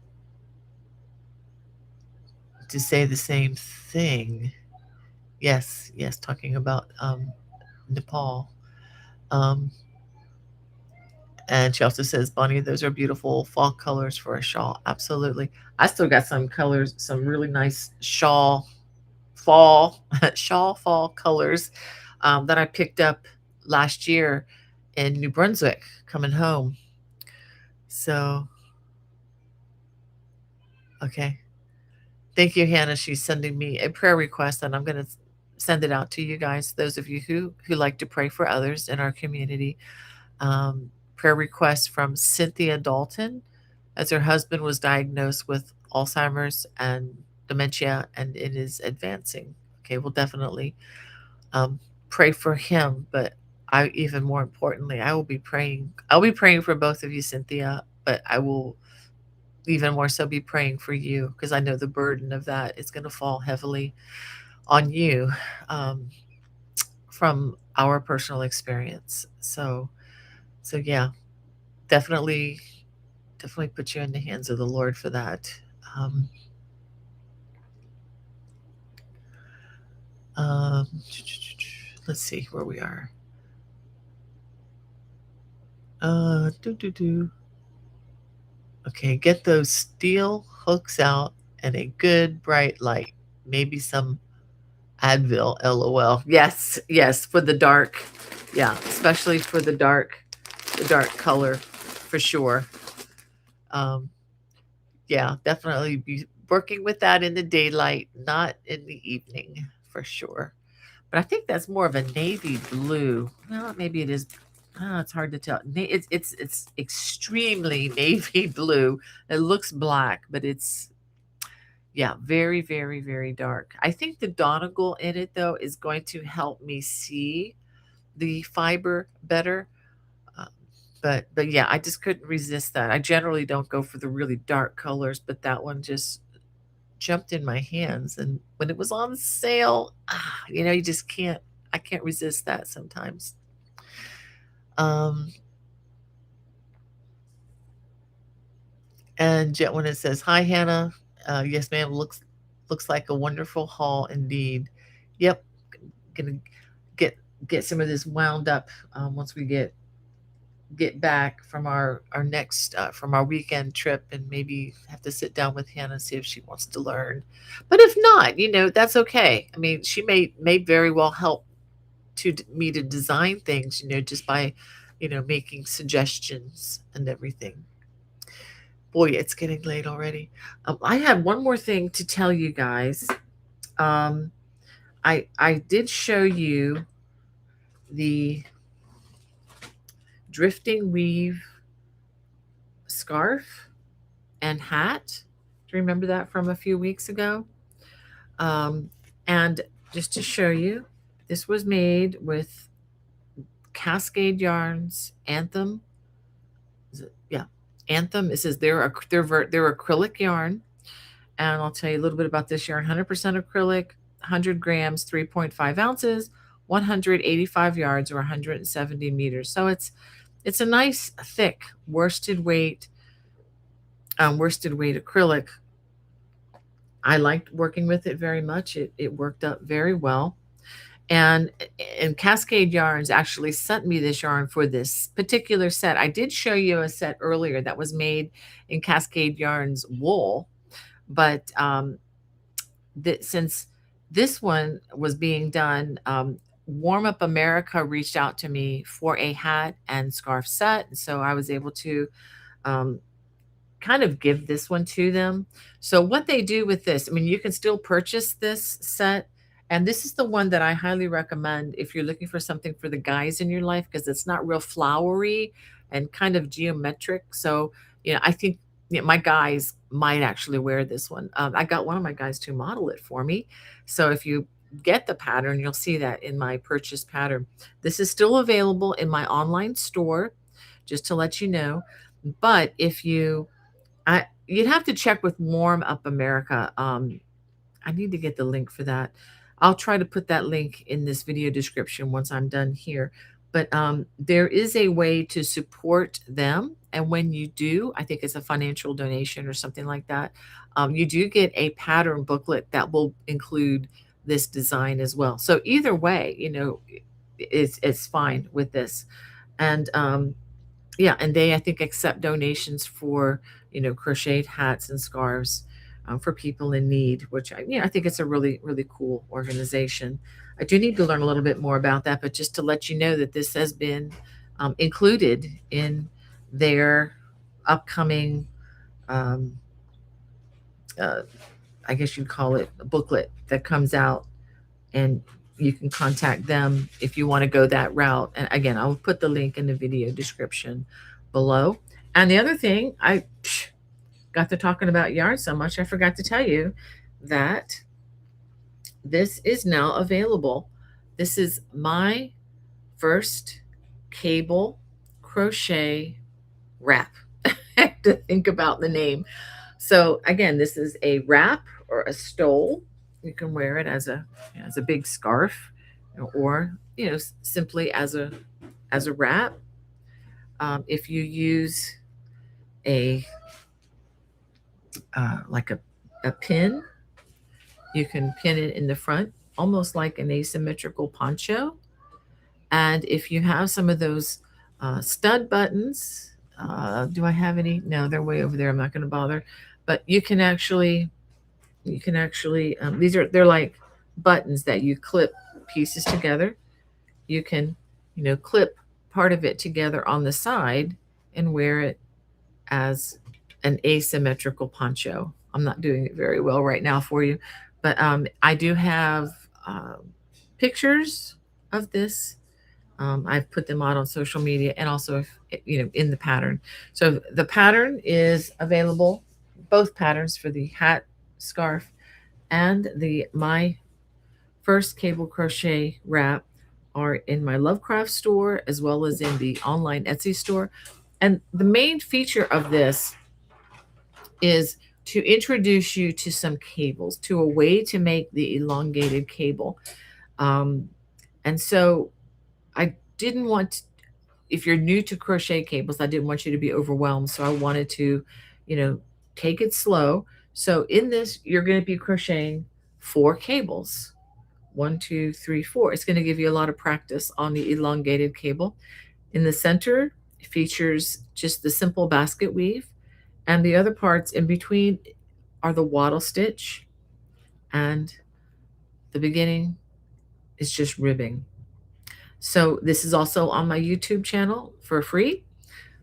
to say the same thing. Yes, yes, talking about Nepal. Um, and she also says, Bonnie, those are beautiful fall colors for a shawl. Absolutely. I still got some colors, some really nice fall, fall colors that I picked up last year in New Brunswick coming home. So, okay. Thank you, Hannah. She's sending me a prayer request, and I'm going to send it out to you guys, those of you who like to pray for others in our community. Prayer request from Cynthia Dalton, as her husband was diagnosed with Alzheimer's and dementia, and it is advancing. Okay, we'll definitely pray for him, but even more importantly, I will be praying. I'll be praying for both of you, Cynthia, but I will even more so be praying for you because I know the burden of that is going to fall heavily on you, um, from our personal experience. So yeah, definitely put you in the hands of the Lord for that. Um, um, let's see where we are. Do do do. Okay, get those steel hooks out and a good bright light. Maybe some Advil, LOL. Yes, yes, for the dark. Yeah, especially for the dark color, for sure. Um, yeah, definitely be working with that in the daylight, not in the evening, for sure. But I think that's more of a navy blue. Well, maybe it is. Oh, it's hard to tell. It's extremely navy blue. It looks black, but it's Yeah, very, very, very dark. I think the donegal in it though is going to help me see the fiber better. Uh, but yeah, I just couldn't resist that. I generally don't go for the really dark colors, but that one just jumped in my hands. And when it was on sale, you just can't. I can't resist that sometimes. Um, and Jet when it says, "Hi Hannah, yes ma'am, looks like a wonderful haul indeed." Yep, gonna get get some of this wound up once we get back from our next from our weekend trip, and maybe have to sit down with Hannah and see if she wants to learn. But if not, that's okay. I mean, she may very well help me to design things, just by making suggestions and everything. Boy, it's getting late already. I have one more thing to tell you guys. um, I did show you the drifting weave scarf and hat. Do you remember that from a few weeks ago? Um, and just to show you, this was made with Cascade Yarns Anthem. Yeah, Anthem. It says they're acrylic yarn, and I'll tell you a little bit about this yarn. 100% acrylic, 100 grams, 3.5 ounces, 185 yards or 170 meters. So it's a nice thick worsted weight acrylic. I liked working with it very much. It worked up very well. And Cascade Yarns actually sent me this yarn for this particular set. I did show you a set earlier that was made in Cascade Yarns wool, but since this one was being done, Warm Up America reached out to me for a hat and scarf set, and so I was able to um, kind of give this one to them. So what they do with this, I mean, you can still purchase this set. And this is the one that I highly recommend if you're looking for something for the guys in your life, because it's not real flowery and kind of geometric. So, I think my guys might actually wear this one. I got one of my guys to model it for me. So if you get the pattern, you'll see that in my purchase pattern. This is still available in my online store, just to let you know. But if you'd have to check with Warm Up America. I need to get the link for that. I'll try to put that link in this video description once I'm done here. But there is a way to support them. And when you do, I think it's a financial donation or something like that, you do get a pattern booklet that will include this design as well. So either way, it's fine with this. And yeah, and they, I think, accept donations for, crocheted hats and scarves for people in need, which I think it's a really, really cool organization. I do need to learn a little bit more about that, but just to let you know that this has been included in their upcoming, um, uh, I guess you'd call it a booklet that comes out, and you can contact them if you want to go that route. And again, I'll put the link in the video description below. And the other thing, I got to talking about yarn so much, I forgot to tell you that this is now available. This is my First Cable Crochet Wrap. I have to think about the name. So again, this is a wrap or a stole. You can wear it as a big scarf, or simply as a wrap. If you use a like a pin, you can pin it in the front, almost like an asymmetrical poncho. And if you have some of those stud buttons, do I have any? No, they're way over there. I'm not going to bother. But you can actually they're like buttons that you clip pieces together. You can clip part of it together on the side and wear it as an asymmetrical poncho. I'm not doing it very well right now for you, but I do have pictures of this. I've put them out on social media, and also in the pattern. So the pattern is available, both patterns, for the hat, scarf and my First Cable Crochet Wrap are in my Lovecraft store as well as in the online Etsy store. And the main feature of this is to introduce you to some cables, to a way to make the elongated cable. And so I didn't want, if you're new to crochet cables, I didn't want you to be overwhelmed. So I wanted to, take it slow. So in this, you're going to be crocheting 4 cables. 1, 2, 3, 4. It's going to give you a lot of practice on the elongated cable. In the center, it features just the simple basket weave, and the other parts in between are the wattle stitch, and the beginning is just ribbing. So this is also on my YouTube channel for free.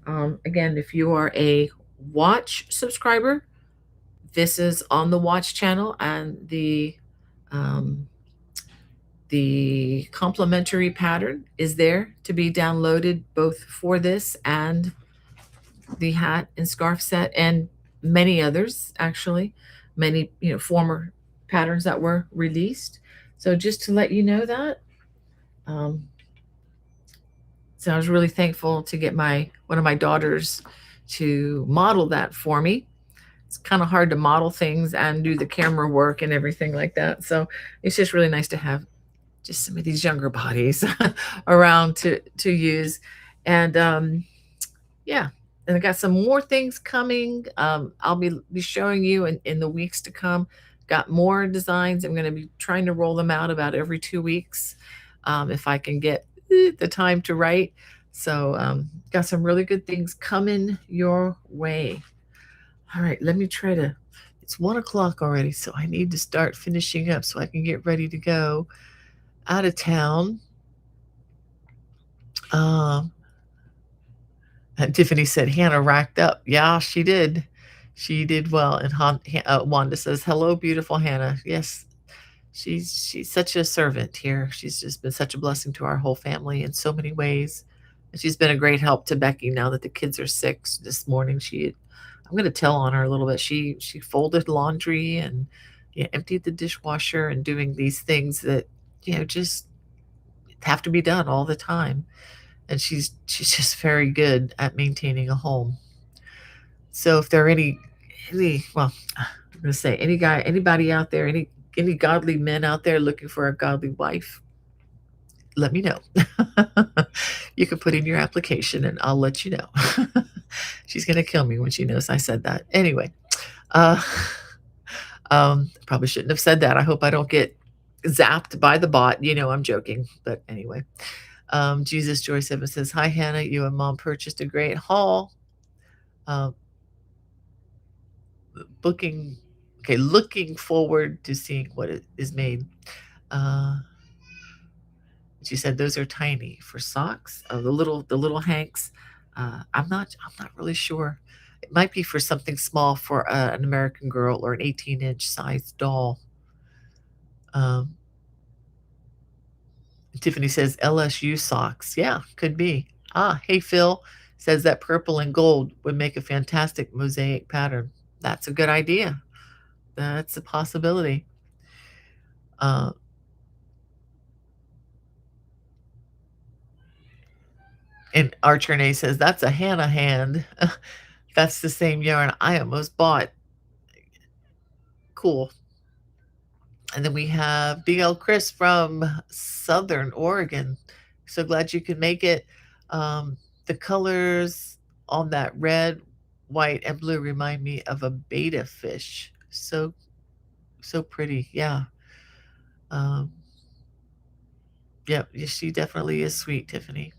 Again, if you are a watch subscriber, this is on the watch channel, and the complimentary pattern is there to be downloaded both for this and the hat and scarf set, and many others, actually, many former patterns that were released. So just to let you know that. So I was really thankful to get one of my daughters to model that for me. It's kind of hard to model things and do the camera work and everything like that. So it's just really nice to have just some of these younger bodies around to use. And yeah, and I got some more things coming. I'll be showing you in the weeks to come. Got more designs. I'm going to be trying to roll them out about every 2 weeks, if I can get the time to write. So got some really good things coming your way. All right, let me try to. It's 1 o'clock already, so I need to start finishing up so I can get ready to go out of town. And Tiffany said Hannah racked up. Yeah, she did. She did well. And Wanda says, "Hello, beautiful Hannah." Yes, she's such a servant here. She's just been such a blessing to our whole family in so many ways. And she's been a great help to Becky now that the kids are sick. This morning, I'm going to tell on her a little bit. She folded laundry and emptied the dishwasher and doing these things that just have to be done all the time. And she's just very good at maintaining a home. So if there are any well, I'm going to say anybody out there, any godly men out there looking for a godly wife, let me know. You can put in your application and I'll let you know. She's going to kill me when she knows I said that. Anyway, probably shouldn't have said that. I hope I don't get zapped by the bot. I'm joking. But anyway, Jesus Joy 7 says, "Hi, Hannah. You and Mom purchased a great haul. Looking forward to seeing what is made." She said those are tiny for socks. The little hanks. I'm not really sure. It might be for something small for an American Girl or an 18-inch size doll. Tiffany says LSU socks. Yeah, could be. Hey, Phil says that purple and gold would make a fantastic mosaic pattern. That's a good idea. That's a possibility. And Archer says that's a Hannah hand. That's the same yarn I almost bought. Cool. And then we have BL Chris from Southern Oregon. So glad you could make it. The colors on that red, white, and blue remind me of a betta fish. So pretty. Yeah. Yeah, she definitely is sweet, Tiffany.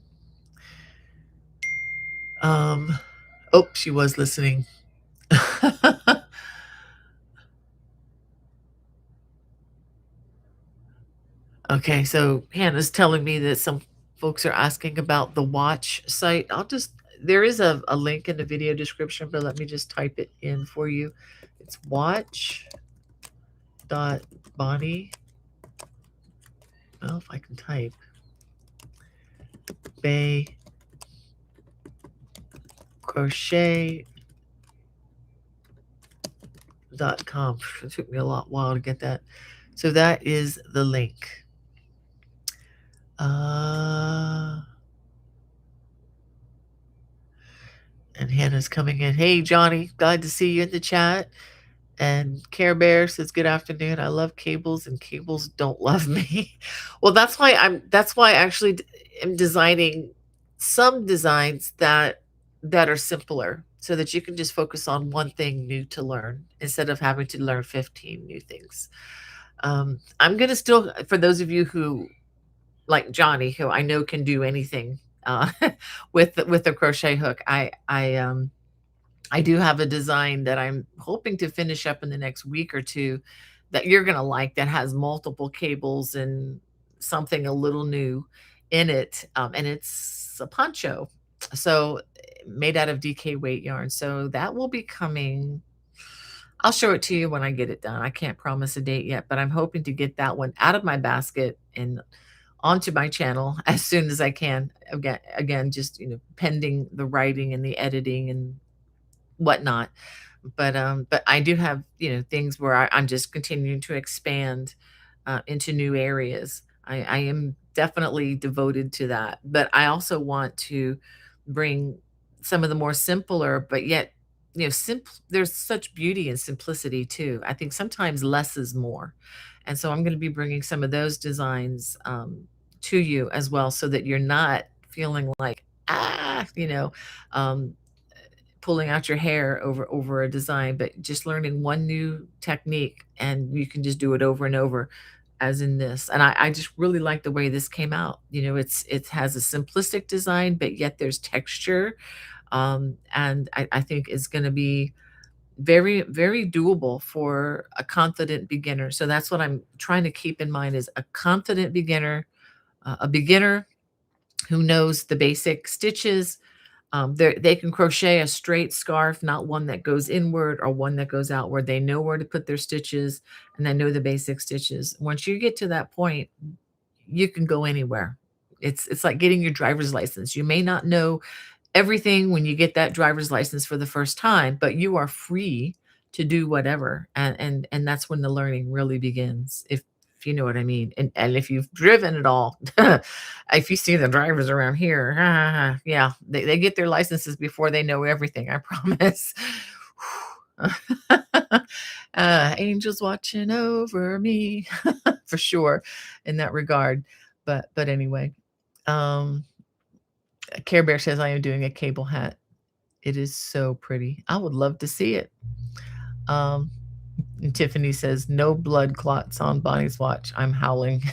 She was listening. Okay, so Hannah's telling me that some folks are asking about the watch site. There is a link in the video description, but let me just type it in for you. It's watch.bonnie. Well, if I can type. Bay crochet com. It took me a while to get that. So that is the link. And Hannah's coming in. Hey, Johnny, glad to see you in the chat. And Care Bear says, "Good afternoon. I love cables, and cables don't love me." Well, That's why I actually am designing some designs that are simpler, so that you can just focus on one thing new to learn instead of having to learn 15 new things. I'm gonna still, for those of you who like Johnny, who I know can do anything with the crochet hook, I do have a design that I'm hoping to finish up in the next week or two that you're gonna like, that has multiple cables and something a little new in it, and it's a poncho, so made out of DK weight yarn. So that will be coming. I'll show it to you when I get it done. I can't promise a date yet, but I'm hoping to get that one out of my basket and onto my channel as soon as I can. Again, just pending the writing and the editing and whatnot. But I do have things where I'm just continuing to expand into new areas. I am definitely devoted to that, but I also want to bring some of the more simpler, but yet simple. There's such beauty and simplicity too. I think sometimes less is more, and so I'm going to be bringing some of those designs to you as well, so that you're not feeling like um, pulling out your hair over a design, but just learning one new technique, and you can just do it over and over, as in this. And I just really like the way this came out. It has a simplistic design, but yet there's texture. And I think it's going to be very, very doable for a confident beginner. So that's what I'm trying to keep in mind, is a confident beginner, a beginner who knows the basic stitches. They can crochet a straight scarf, not one that goes inward or one that goes outward. They know where to put their stitches, and they know the basic stitches. Once you get to that point, you can go anywhere. It's like getting your driver's license. You may not know everything when you get that driver's license for the first time, but you are free to do whatever. And that's when the learning really begins. If you know what I mean. And if you've driven at all, if you see the drivers around here, yeah, they get their licenses before they know everything, I promise. Angels watching over me for sure in that regard. But anyway, Care Bear says, I am doing a cable hat. It is so pretty. I would love to see it. And Tiffany says, no blood clots on Bonnie's watch. I'm howling.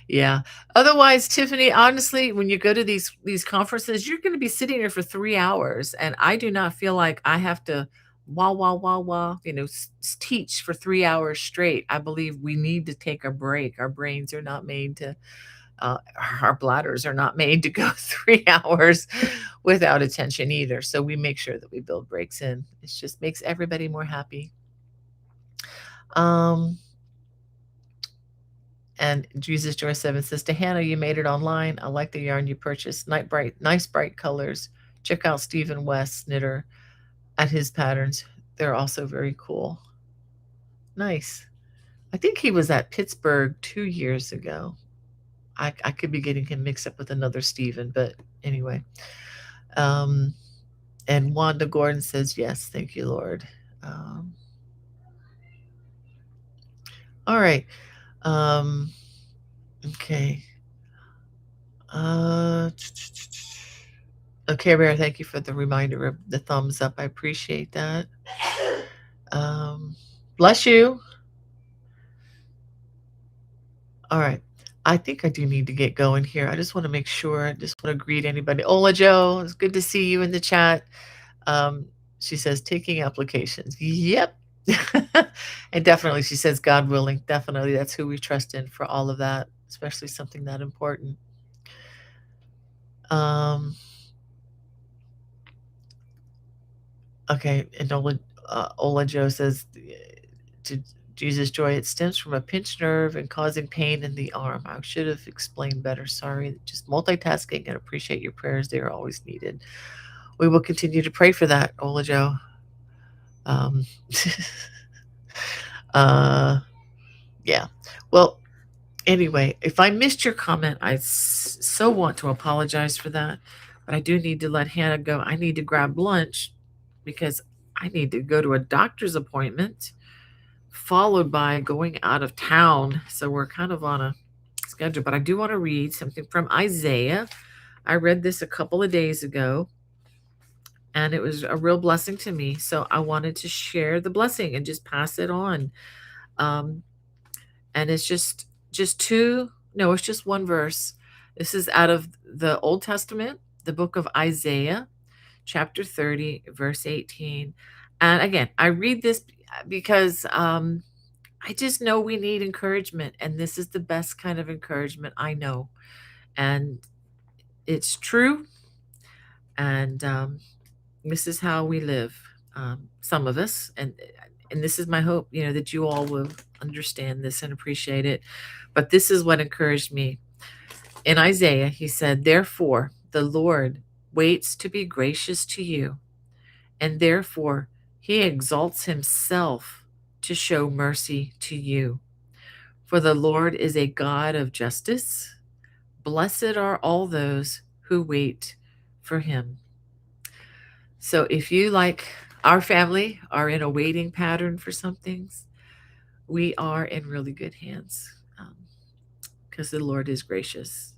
Yeah. Otherwise, Tiffany, honestly, when you go to these conferences, you're going to be sitting there for 3 hours. And I do not feel like I have to teach for 3 hours straight. I believe we need to take a break. Our brains are not made to our bladders are not made to go 3 hours without attention either. So we make sure that we build breaks in. It just makes everybody more happy. And Jesus Joy 7 says, to Hannah, you made it online. I like the yarn you purchased. Nice bright colors. Check out Stephen West Knitter at his patterns. They're also very cool. Nice. I think he was at Pittsburgh 2 years ago. I could be getting him mixed up with another Stephen, but anyway. And Wanda Gordon says, yes, thank you, Lord. All right. Okay. Okay, Bear, thank you for the reminder of the thumbs up. I appreciate that. Bless you. All right. I think I do need to get going here. I just want to make sure. I just want to greet anybody. Ola Joe, it's good to see you in the chat. She says, taking applications. Yep. And definitely, she says, God willing. Definitely, that's who we trust in for all of that, especially something that important. Okay, and Ola Joe says, to Jesus Joy, it stems from a pinched nerve and causing pain in the arm. I should have explained better. Sorry. Just multitasking, and appreciate your prayers. They are always needed. We will continue to pray for that, Ola Joe. Uh, yeah. Well, anyway, if I missed your comment, I so want to apologize for that. But I do need to let Hannah go. I need to grab lunch because I need to go to a doctor's appointment, followed by going out of town. So we're kind of on a schedule. But I do want to read something from Isaiah. I read this a couple of days ago, and it was a real blessing to me. So I wanted to share the blessing and just pass it on. Um, and it's just two, no, it's just one verse. This is out of the Old Testament, the book of Isaiah, chapter 30, verse 18. And again, I read this because I just know we need encouragement, and this is the best kind of encouragement I know. And it's true. And this is how we live, some of us. And this is my hope, that you all will understand this and appreciate it. But this is what encouraged me. In Isaiah, he said, "Therefore, the Lord waits to be gracious to you, and therefore he exalts himself to show mercy to you. For the Lord is a God of justice. Blessed are all those who wait for him." So if you, like our family, are in a waiting pattern for some things, we are in really good hands, because the Lord is gracious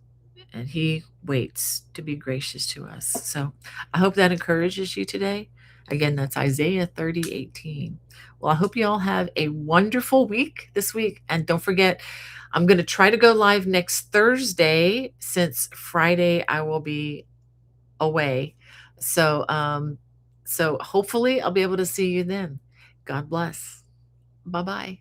and he waits to be gracious to us. So I hope that encourages you today. Again, that's Isaiah 30:18. Well, I hope you all have a wonderful week this week. And don't forget, I'm going to try to go live next Thursday, since Friday I will be away. So hopefully I'll be able to see you then. God bless. Bye-bye.